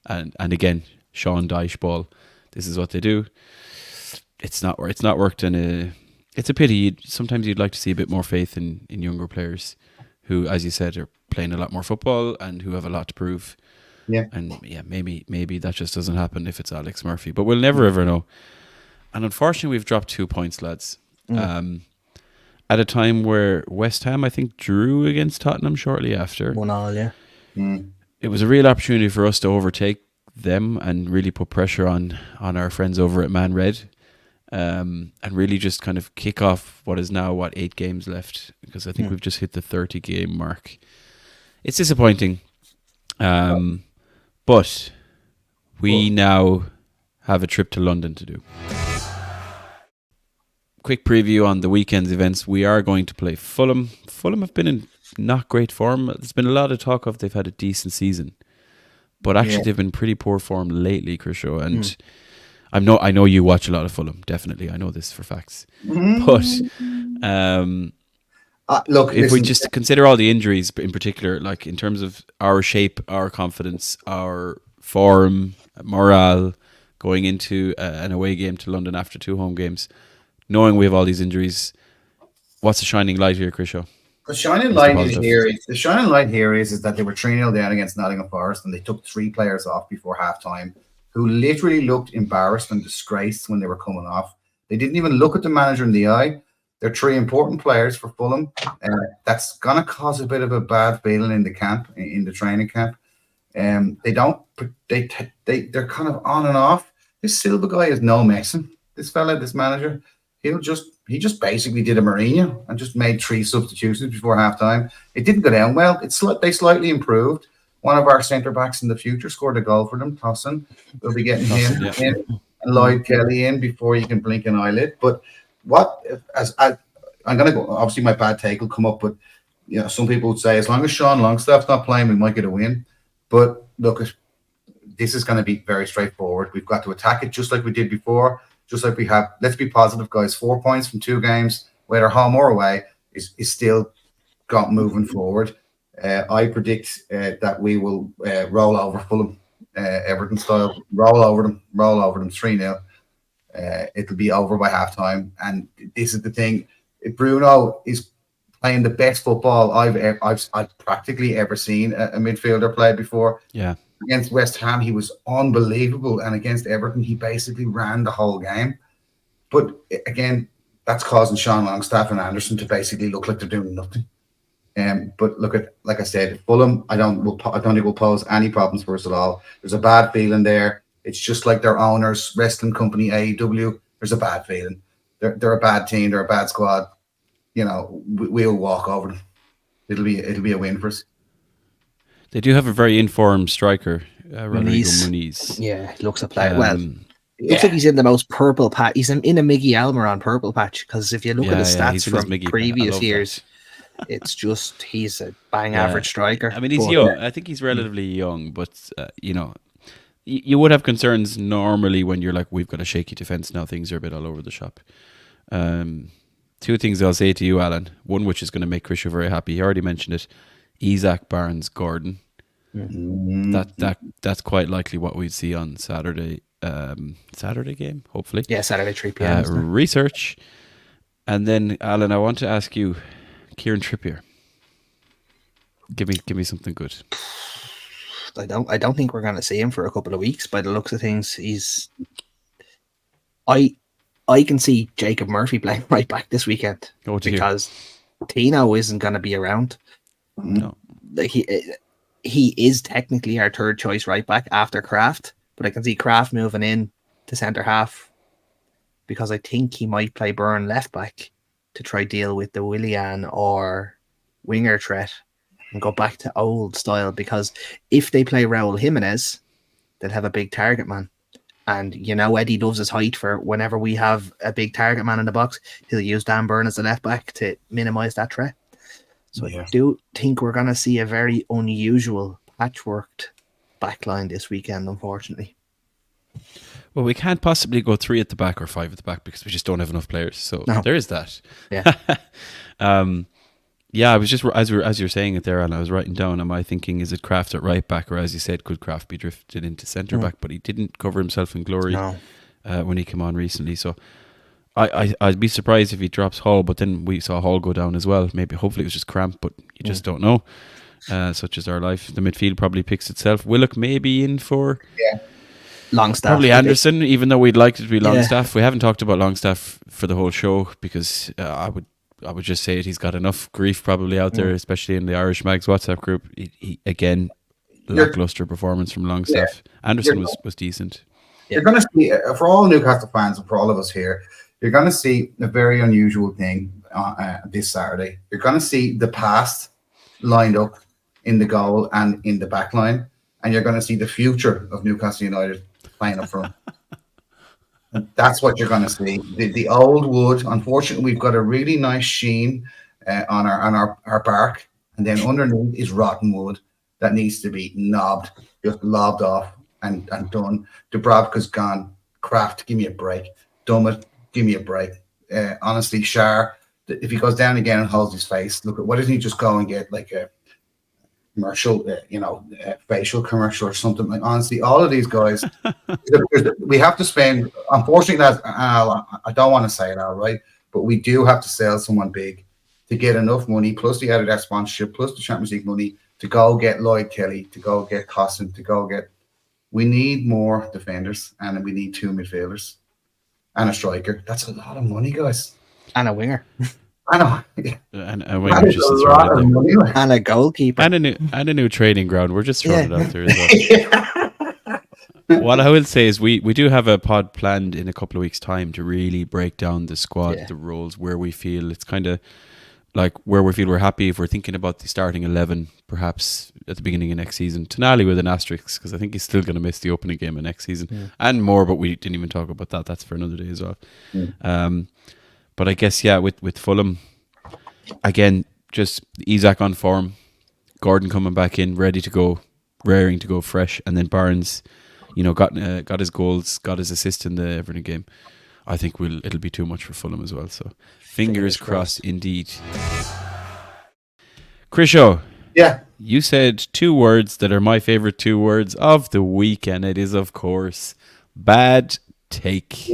And again, Sean Dyche ball. This is what they do. It's not worked, and it's a pity. Sometimes you'd like to see a bit more faith in younger players who, as you said, are playing a lot more football and who have a lot to prove. Yeah. And maybe that just doesn't happen if it's Alex Murphy. But we'll never ever know. And unfortunately, we've dropped 2 points, lads. At a time where West Ham, I think, drew against Tottenham shortly after. 1-1, yeah. It was a real opportunity for us to overtake them and really put pressure on our friends over at Man Red. And really just kind of kick off what is now, 8 games left. Because I think we've just hit the 30-game mark. It's disappointing. But we now have a trip to London to do. Quick preview on the weekend's events. We are going to play Fulham. Fulham have been in not great form. There's been a lot of talk of they've had a decent season. But actually they've been pretty poor form lately, Krisho. And I know you watch a lot of Fulham, definitely. I know this for facts. But look, if we just consider all the injuries in particular, like in terms of our shape, our confidence, our form, morale, going into an away game to London after 2 home games, knowing we have all these injuries, what's the shining light here, Krisho? The shining light here is that they were 3-0 down against Nottingham Forest and they took 3 players off before halftime who literally looked embarrassed and disgraced when they were coming off. They didn't even look at the manager in the eye. They're 3 important players for Fulham. That's going to cause a bit of a bad feeling in the camp, in the training camp. They're kind of on and off. This Silva guy is no messing. This fella, this manager, he just basically did a Mourinho and just made 3 substitutions before halftime. It didn't go down well. They slightly improved. One of our centre backs in the future scored a goal for them, Tossin. We'll be getting him in and Lloyd Kelly in before you can blink an eyelid. But I'm going to go, obviously my bad take will come up, but some people would say as long as Sean Longstaff's not playing, we might get a win. But look, this is going to be very straightforward. We've got to attack it just like we did before, just like we have. Let's be positive, guys. 4 points from 2 games, whether home or away, is still got moving forward. I predict that we will roll over Fulham, Everton style, roll over them 3-0. It'll be over by halftime. And this is the thing. Bruno is playing the best football I've practically ever seen a midfielder play before. Yeah. Against West Ham, he was unbelievable. And against Everton, he basically ran the whole game. But again, that's causing Sean Longstaff and Anderson to basically look like they're doing nothing. But look at, like I said, Fulham, I don't think will pose any problems for us at all. There's a bad feeling there. It's just like their owners, wrestling company AEW. There's a bad feeling. They're a bad team. They're a bad squad. We'll walk over them. It'll be a win for us. They do have a very informed striker, Rodrigo Muniz. Yeah, he looks a player. Looks like he's in the most purple patch. He's in a Miggy Almiron purple patch because if you look at his stats from previous years. It's just he's a bang average striker. I mean, he's young. I think he's relatively young, but you would have concerns normally when you're like, we've got a shaky defense now. Things are a bit all over the shop. 2 things I'll say to you, Alan. One, which is going to make Krisha very happy. He already mentioned it. Isaac Barnes Gordon. That's quite likely what we'd see on Saturday. Saturday game, hopefully. Yeah, Saturday 3 p.m. Research, and then Alan, I want to ask you. Kieran Trippier. Give me something good. I don't think we're going to see him for a couple of weeks by the looks of things. I can see Jacob Murphy playing right back this weekend because Tino isn't going to be around. No, he is technically our 3rd choice right back after Kraft, but I can see Kraft moving in to centre half because I think he might play Byrne left back to try deal with the Willian or winger threat and go back to old style, because if they play Raul Jimenez, they'll have a big target man. And Eddie loves his height for whenever we have a big target man in the box, he'll use Dan Byrne as the left back to minimise that threat. So I do think we're going to see a very unusual patchworked backline this weekend, unfortunately. Well, we can't possibly go 3 at the back or 5 at the back because we just don't have enough players. So there is that. Yeah. I was just, as you're saying it there, and I was writing down, am I thinking, is it Kraft at right back, or as you said, could Kraft be drifted into centre back? But he didn't cover himself in glory when he came on recently. So I'd be surprised if he drops Hall, but then we saw Hall go down as well. Maybe, hopefully it was just cramp, but you just don't know. Such is our life. The midfield probably picks itself. Willock maybe in for Longstaff. Probably Anderson, even though we'd like it to be Longstaff. We haven't talked about Longstaff for the whole show because I would just say it. He's got enough grief probably out there, especially in the Irish Mags WhatsApp group. He again, lackluster performance from Longstaff. Anderson was decent. You're going to see, for all Newcastle fans and for all of us here, you're going to see a very unusual thing this Saturday. You're going to see the past lined up in the goal and in the back line, and you're going to see the future of Newcastle United playing up front. That's what you're going to see. The old wood, unfortunately, we've got a really nice sheen on our bark, and then underneath is rotten wood that needs to be just lobbed off and done. Dubravka's gone. Kraft, give me a break. Dummett, give me a break. Honestly, Shar, if he goes down again and holds his face, look, why doesn't he just go and get like a commercial, facial commercial or something? Like, honestly, all of these guys, we have to spend, unfortunately, I don't want to say it out, right? But we do have to sell someone big to get enough money, plus the Adidas sponsorship, plus the Champions League money, to go get Lloyd Kelly, to go get Costin, to go get... We need more defenders, and we need 2 midfielders and a striker. That's a lot of money, guys. And a winger. I know. And a winger just is right in there. And a goalkeeper. And a new training ground. We're just throwing it out there as well. What I will say is we do have a pod planned in a couple of weeks' time to really break down the squad, the roles, where we feel it's kind of like where we feel we're happy if we're thinking about the starting 11 perhaps at the beginning of next season. Tonali with an asterisk because I think he's still going to miss the opening game of next season and more, but we didn't even talk about that. That's for another day as well. But I guess, with Fulham, again, just Isak on form, Gordon coming back in, ready to go, raring to go fresh, and then Barnes, got his goals, got his assist in the Everton game. I think it'll be too much for Fulham as well. So fingers crossed indeed. Krisho. Yeah. You said 2 words that are my favourite 2 words of the week, and it is, of course, bad take.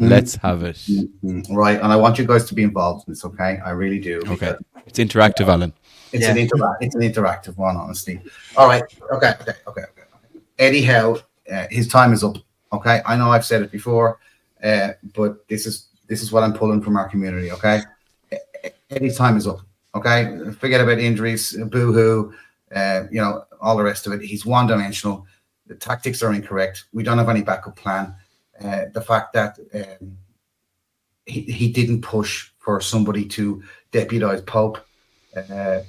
Let's have it. Right, and I want you guys to be involved in this, okay? I really do. Okay. It's interactive, Alan. It's an interactive one, honestly. All right. Okay. Eddie Howe, his time is up. Okay. I know I've said it before, but this is what I'm pulling from our community. Okay. Eddie's time is up. Okay. Forget about injuries, boo-hoo, all the rest of it. He's one-dimensional. The tactics are incorrect. We don't have any backup plan. The fact that he didn't push for somebody to deputise Pope. The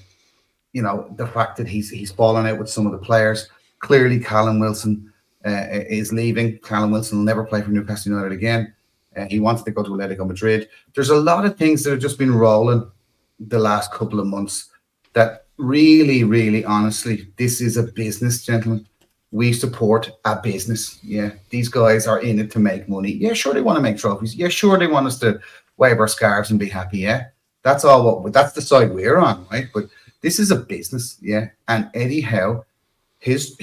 fact that he's fallen out with some of the players. Clearly, Callum Wilson is leaving. Callum Wilson will never play for Newcastle United again. He wanted to go to Atletico Madrid. There's a lot of things that have just been rolling the last couple of months that really, really, honestly, this is a business, gentlemen. We support a business. Yeah, these guys are in it to make money. Yeah, sure, they want to make trophies. Yeah, sure, they want us to wave our scarves and be happy. Yeah, that's that's the side we're on, right? But this is a business. Yeah, and Eddie Howe, his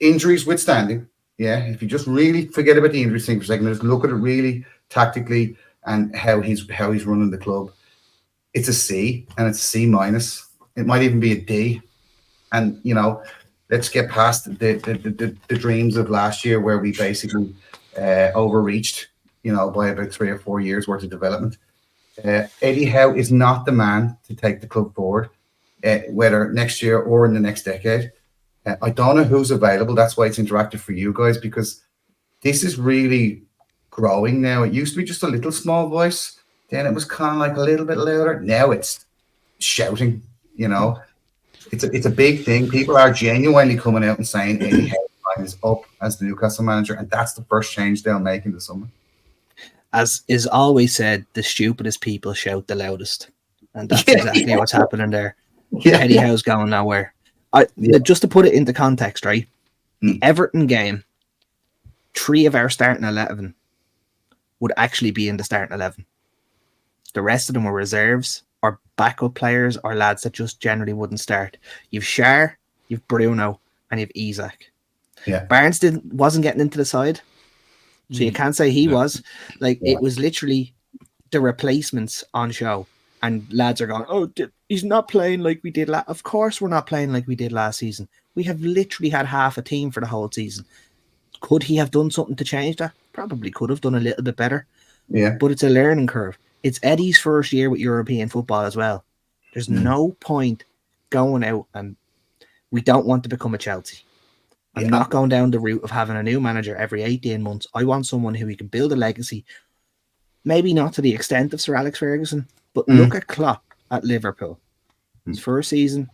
injuries withstanding. Yeah, if you just really forget about the injury thing for a second, just look at it really tactically and how he's running the club. It's a C, and it's a C minus. It might even be a D, and let's get past the dreams of last year where we basically overreached, by about 3 or 4 years worth of development. Eddie Howe is not the man to take the club forward, whether next year or in the next decade. I don't know who's available. That's why it's interactive for you guys, because this is really growing now. It used to be just a little small voice. Then it was kind of like a little bit louder. Now it's shouting, It's a big thing. People are genuinely coming out and saying Eddie Howe is up as the Newcastle manager, and that's the first change they'll make in the summer. As is always said, the stupidest people shout the loudest, and that's exactly what's happening there. Eddie Howe's going nowhere. Just to put it into context, right? The Everton game, 3 of our starting 11 would actually be in the starting 11. The rest of them were reserves or backup players or lads that just generally wouldn't start. You've Schär, you've Bruno, and you've Isak. Yeah. Barnes wasn't getting into the side, so you can't say he was. Like, it was literally the replacements on show, and lads are going, "Oh, he's not playing like we did last." Of course, we're not playing like we did last season. We have literally had half a team for the whole season. Could he have done something to change that? Probably could have done a little bit better. Yeah. But it's a learning curve. It's Eddie's first year with European football as well. There's no point going out, and we don't want to become a Chelsea. I'm not going down the route of having a new manager every 18 months. I want someone who he can build a legacy. Maybe not to the extent of Sir Alex Ferguson, but look at Klopp at Liverpool. His first season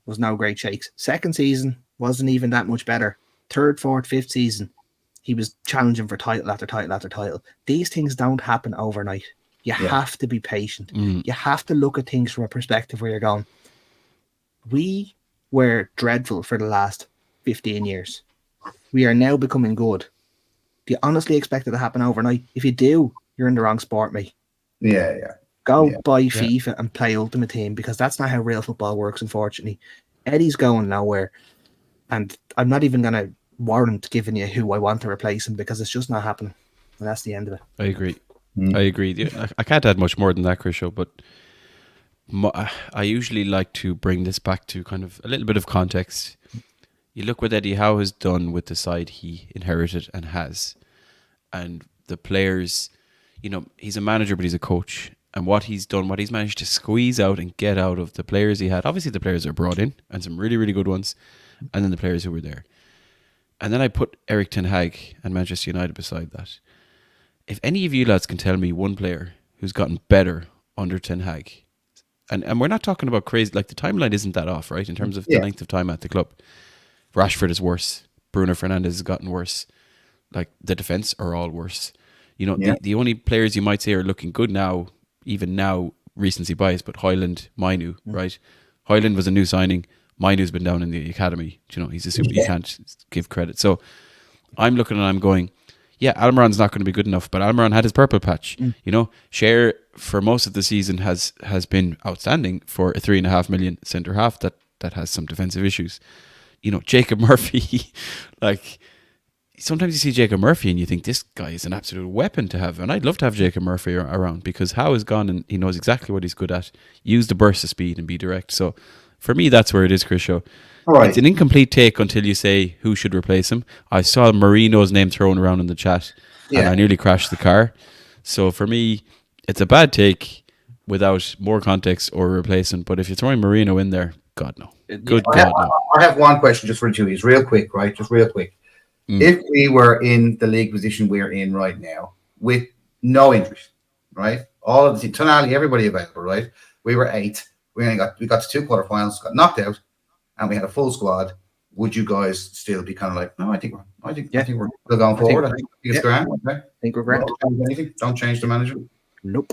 was no great shakes. Second season wasn't even that much better. Third, fourth, fifth season, he was challenging for title after title after title. These things don't happen overnight. You have to be patient. You have to look at things from a perspective where you're going, we were dreadful for the last 15 years. We are now becoming good. Do you honestly expect it to happen overnight? If you do, you're in the wrong sport, mate. Yeah. Go buy FIFA and play Ultimate Team, because that's not how real football works, unfortunately. Eddie's going nowhere, and I'm not even going to warrant giving you who I want to replace him, because it's just not happening, and that's the end of it. I agree. I agree. I can't add much more than that, Chris, but I usually like to bring this back to kind of a little bit of context. You look what Eddie Howe has done with the side he inherited and has, and the players, he's a manager, but he's a coach. And what he's done, what he's managed to squeeze out and get out of the players he had. Obviously, the players are brought in, and some really, really good ones, and then the players who were there. And then I put Erik ten Hag and Manchester United beside that. If any of you lads can tell me one player who's gotten better under ten Hag, and we're not talking about crazy, like the timeline isn't that off, right, in terms of the length of time at the club. Rashford is worse. Bruno Fernandes has gotten worse. Like, the defence are all worse. The only players you might say are looking good now, even now, recency bias, but Højlund, Mainu, right? Højlund was a new signing. Mainu's been down in the academy. He's a super, you can't give credit. So I'm looking and I'm going, Almiron's not going to be good enough, but Almiron had his purple patch. Schär for most of the season has been outstanding for a 3.5 million centre half that has some defensive issues. Jacob Murphy, like, sometimes you see Jacob Murphy and you think this guy is an absolute weapon to have, and I'd love to have Jacob Murphy around, because Howe has gone and he knows exactly what he's good at. Use the burst of speed and be direct. So for me, that's where it is, Chris Show. Right. It's an incomplete take until you say who should replace him. I saw Marino's name thrown around in the chat, and I nearly crashed the car. So for me, it's a bad take without more context or replacement. But if you're throwing Marino in there, God no. Good God no. I have one question just for Julius, real quick, right? Just real quick. If we were in the league position we're in right now, with no injuries, right? All of the Tonali, everybody available, right? We were 8th. We got to 2 quarterfinals, got knocked out, and we had a full squad. Would you guys still be kind of like, no? I think we're still going forward. I think it's grand. Okay. I think we're grand. Don't change the manager. Nope.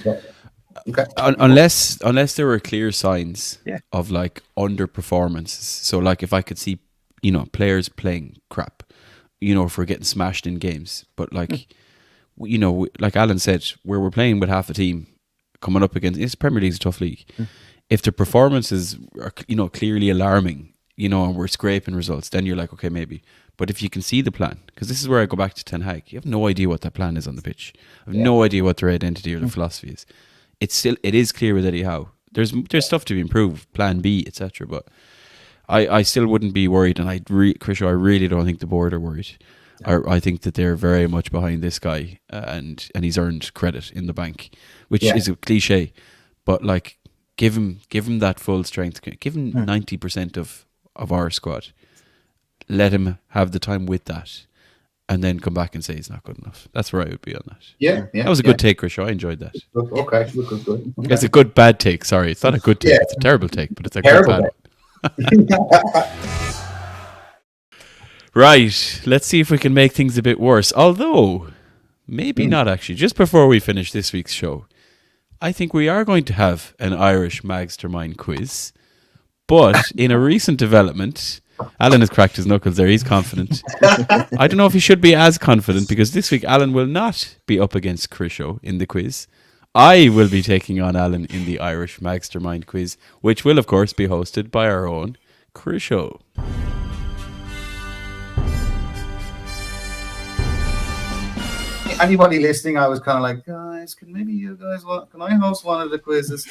Okay. Unless there were clear signs of like underperformances. So like if I could see, players playing crap, if we're getting smashed in games, but like, like Alan said, where we're playing with half a team coming up against, it's Premier League's a tough league. If the performances are, clearly alarming, and we're scraping results, then you're like, okay, maybe. But if you can see the plan, because this is where I go back to Ten Hag, you have no idea what that plan is on the pitch. I have no idea what their identity or their philosophy is. It is clear with Eddie Howe. There's stuff to be improved, plan B, etc. But I still wouldn't be worried, and Chris, I really don't think the board are worried. I think that they're very much behind this guy, and he's earned credit in the bank, which is a cliche, but like give him that full strength, give him 90% of our squad, let him have the time with that, and then come back and say he's not good enough. That's where I would be on that. That was a good take, Chris. I enjoyed that. Okay, good. Okay. It's a good bad take. Sorry, it's not a good take. It's a terrible take, but it's a good bad one. Right, let's see if we can make things a bit worse. Although, maybe not actually. Just before we finish this week's show, I think we are going to have an Irish Magstermind quiz. But in a recent development, Alan has cracked his knuckles there. He's confident. I don't know if he should be as confident because this week Alan will not be up against Crisho in the quiz. I will be taking on Alan in the Irish Magstermind quiz, which will, of course, be hosted by our own Crisho. Anybody listening, I was kind of like, guys, can I host one of the quizzes?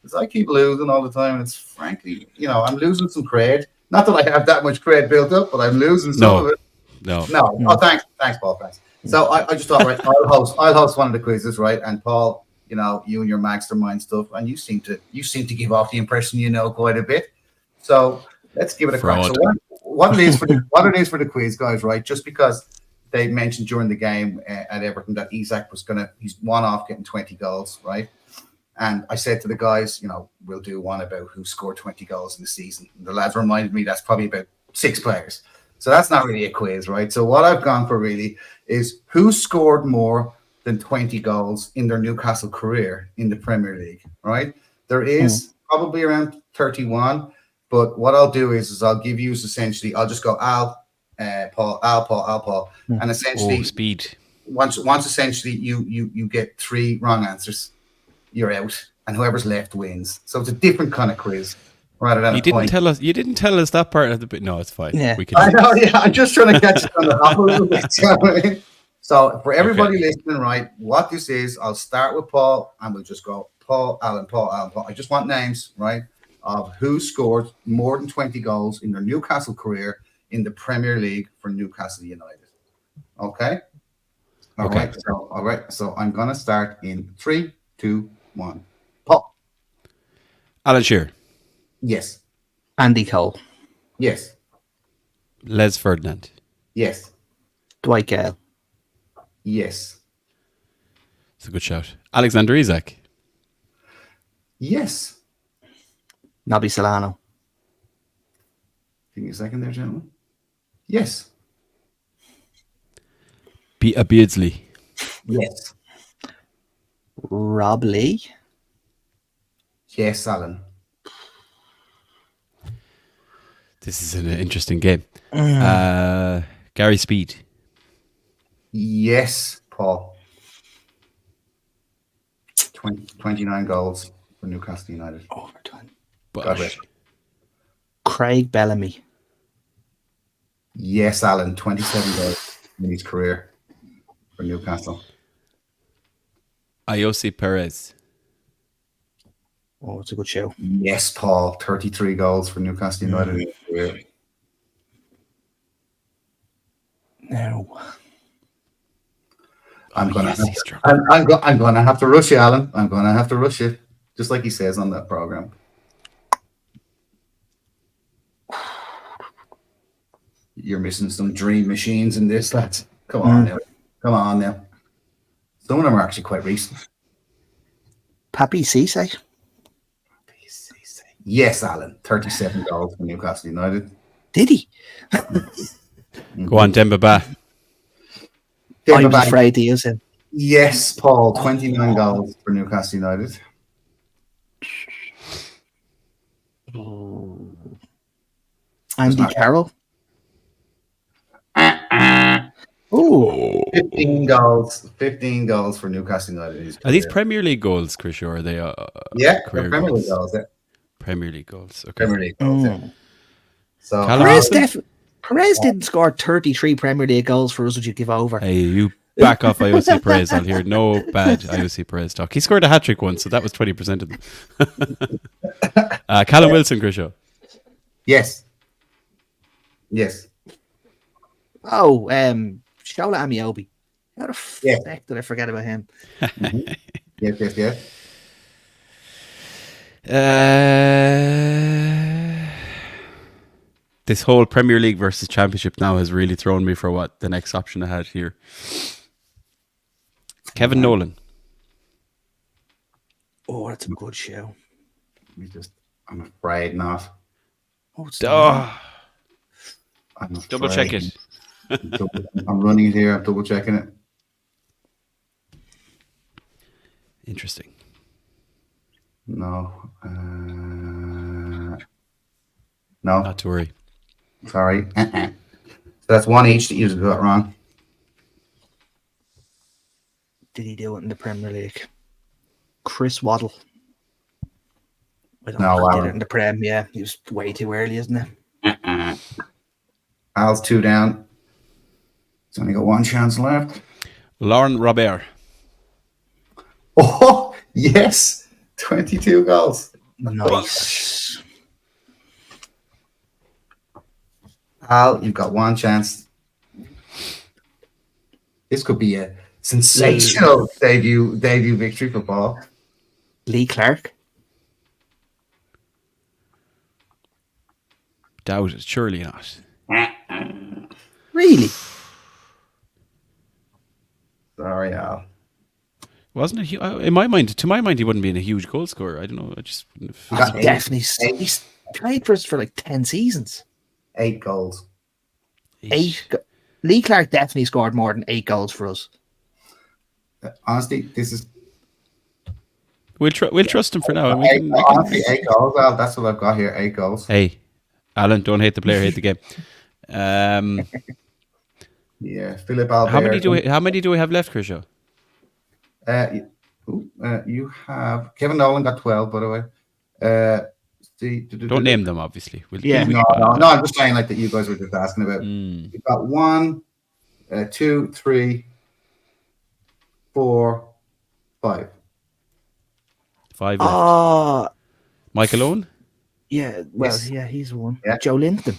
Because I keep losing all the time. It's frankly, I'm losing some cred. Not that I have that much cred built up, but I'm losing some of it. No. Oh, thanks, Paul. Thanks. So I just thought, right, I'll host one of the quizzes, right? And Paul, you and your Magstermind stuff, and you seem to give off the impression you know quite a bit. So let's give it a crack. So what it is for the quiz, guys, right? Just because they mentioned during the game at Everton that Isak he's one off getting 20 goals, right? And I said to the guys, we'll do one about who scored 20 goals in the season. And the lads reminded me that's probably about 6 players. So that's not really a quiz, right? So what I've gone for really is who scored more than 20 goals in their Newcastle career in the Premier League, right? There is probably around 31, but what I'll do is I'll give you essentially, I'll just go Al, Paul, and essentially speed. Once essentially you get 3 wrong answers, you're out, and whoever's left wins. So it's a different kind of quiz rather than You didn't tell us that part of the bit. No, it's fine. Yeah. I know. Yeah, I'm just trying to catch it on the hop a little bit. So for everybody listening, right, what this is, I'll start with Paul, and we'll just go Paul, Alan, Paul, Alan, Paul. I just want names, right, of who scored more than 20 goals in their Newcastle career in the Premier League for Newcastle United. Okay. All right. So I'm gonna start in 3, 2, 1. Paul. Alan Shearer. Yes. Andy Cole. Yes. Les Ferdinand. Yes. Dwight Gale. Yes. It's a good shout. Alexander Isak. Yes. Nobby Solano. Give me a second there, gentlemen. Yes. Peter Beardsley. Yes. Rob Lee. Yes, Alan. This is an interesting game. Gary Speed. Yes, Paul. 29 goals for Newcastle United. Overtime. Bosh. Craig Bellamy. Yes, Alan. 27 goals in his career for Newcastle. Ayosi Perez. Oh, it's a good show. Yes, Paul. 33 goals for Newcastle United in his career. No. I'm gonna have to rush you, Alan. I'm gonna have to rush you, just like he says on that program. You're missing some dream machines in this, lads. Come on now. Some of them are actually quite recent. Papi Cisse. Yes, Alan. 37 goals for Newcastle United. Did he? Go on, Demba Ba. I was afraid to use him. Yes, Paul. 29 goals for Newcastle United. Andy Carroll. Oh, 15 goals. 15 goals for Newcastle United. Are these Premier League goals, Chris, or are they career Premier League goals? goals. Yeah. Premier League goals. Okay. Premier League goals. Yeah. So Perez didn't score 33 Premier League goals for us. Would you give over? Hey, you back off IOC Perez. I'll hear no bad IOC Perez talk. He scored a hat-trick once, so that was 20% of them. Callum Wilson, Grisho. Yes. Oh, Shola Amiobi. How the fuck did I forget about him? Mm-hmm. Yes. This whole Premier League versus Championship now has really thrown me for what the next option I had here. Kevin Nolan. Oh, that's a good show. I'm afraid not. Double check it. I'm running it here. I'm double checking it. Interesting. No. No. Not to worry. Sorry. So that's one each that you got wrong. Did he do it in the Premier League? Chris Waddle. I don't No, know if he did Alan. it in the Prem. Yeah, he was way too early, isn't it? Al's 2 down. He's only got one chance left. Lauren Robert. Oh, yes. 22 goals. Nice. Al, you've got one chance. This could be a sensational debut victory for Paul. Lee Clark. Doubt it. Surely not. Really? Sorry, Al. Wasn't it? In my mind, to my mind, he wouldn't be in a huge goal scorer. I don't know. I just wouldn't have. got He definitely. He's played for us for like 10 seasons. 8 goals. 8. Lee Clark definitely scored more than 8 goals for us. Honestly, this is We'll trust him for now. And we 8, can, honestly, 8 goals, Al. That's what I've got here. 8 goals. Hey, Alan, don't hate the player, hate the game. Yeah, Philip Albert. How many do we have left, Krisho? You have Kevin Nolan got 12, by the way. Don't name them, obviously. No, I'm just saying like that. You guys were just asking about. You've got 1, 2, 3, 4, 5. 5 left. Michael Owen? Yeah, well, Yes. yeah, he's one. Yeah. Joe Linton.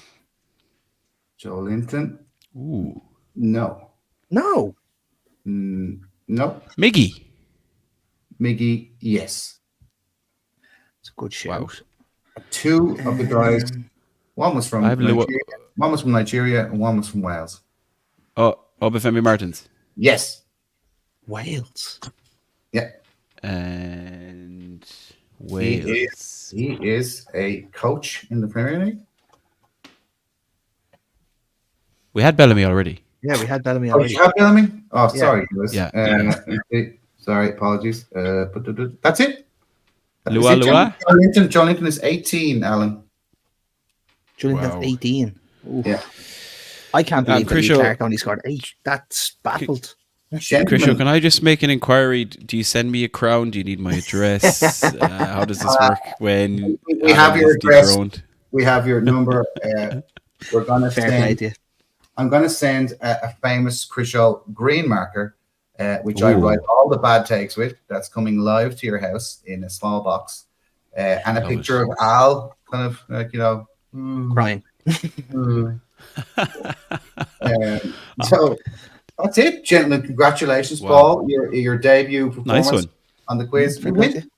Joe Linton. Ooh. No. No. No. Miggy. Miggy. Yes. It's a good shout. 2 of the guys. One was from Nigeria. One was from Nigeria, and one was from Wales. Oh, Obafemi Martins. Yes. Wales. Yeah. And Wales. He is a coach in the Premier League. We had Bellamy already. Yeah, we had Bellamy Oh, already. you have Bellamy? Oh, Yeah. sorry. Lewis. Yeah. Sorry, apologies. That's it. Lua? John Linton is 18, Alan. Julian Wow. has 18. Oof. Yeah. I can't believe that Lee Krisho- Clark only scored 8. That's baffled. Krisho, can I just make an inquiry? Do you send me a crown? Do you need my address? How does this work when We have Adam your is address. dethroned? We have your number. We're gonna Fair play to you. I'm gonna send a famous Krisho green marker, which I Ooh. write all the bad takes with. That's coming live to your house in a small box, and a Love picture it. of Al, kind of like Crying. So that's it, gentlemen. Congratulations, Wow. Paul. Your debut performance Nice one. on the quiz. Fair You play win. to you.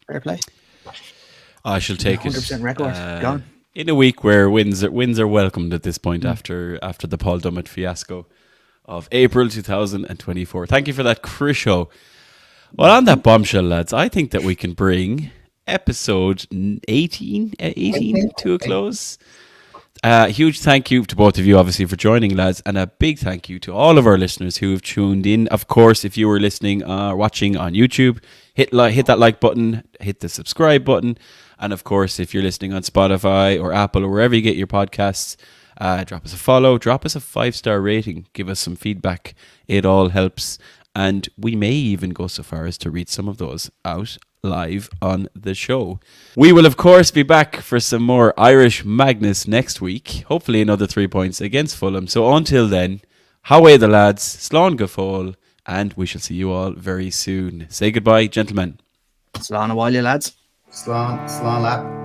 Fair play. I shall take 100% it. record. Gone. In a week where wins are welcomed at this point after the Paul Dummett fiasco of April 2024. Thank you for that, Krisho. Well, on that bombshell, lads, I think that we can bring episode 18 to a close. Huge thank you to both of you, obviously, for joining, lads, and a big thank you to all of our listeners who have tuned in. Of course, if you were listening, watching on YouTube, hit that like button, hit the subscribe button, and of course, if you're listening on Spotify or Apple or wherever you get your podcasts, drop us a follow, drop us a 5-star rating, give us some feedback. It all helps, and we may even go so far as to read some of those out live on the show. We will of course be back for some more Irish Magnus next week, hopefully another 3 points against Fulham. So until then, how way the lads, slán go fóill, and we shall see you all very soon. Say goodbye, gentlemen. Slán a while, you lads. Slán lap.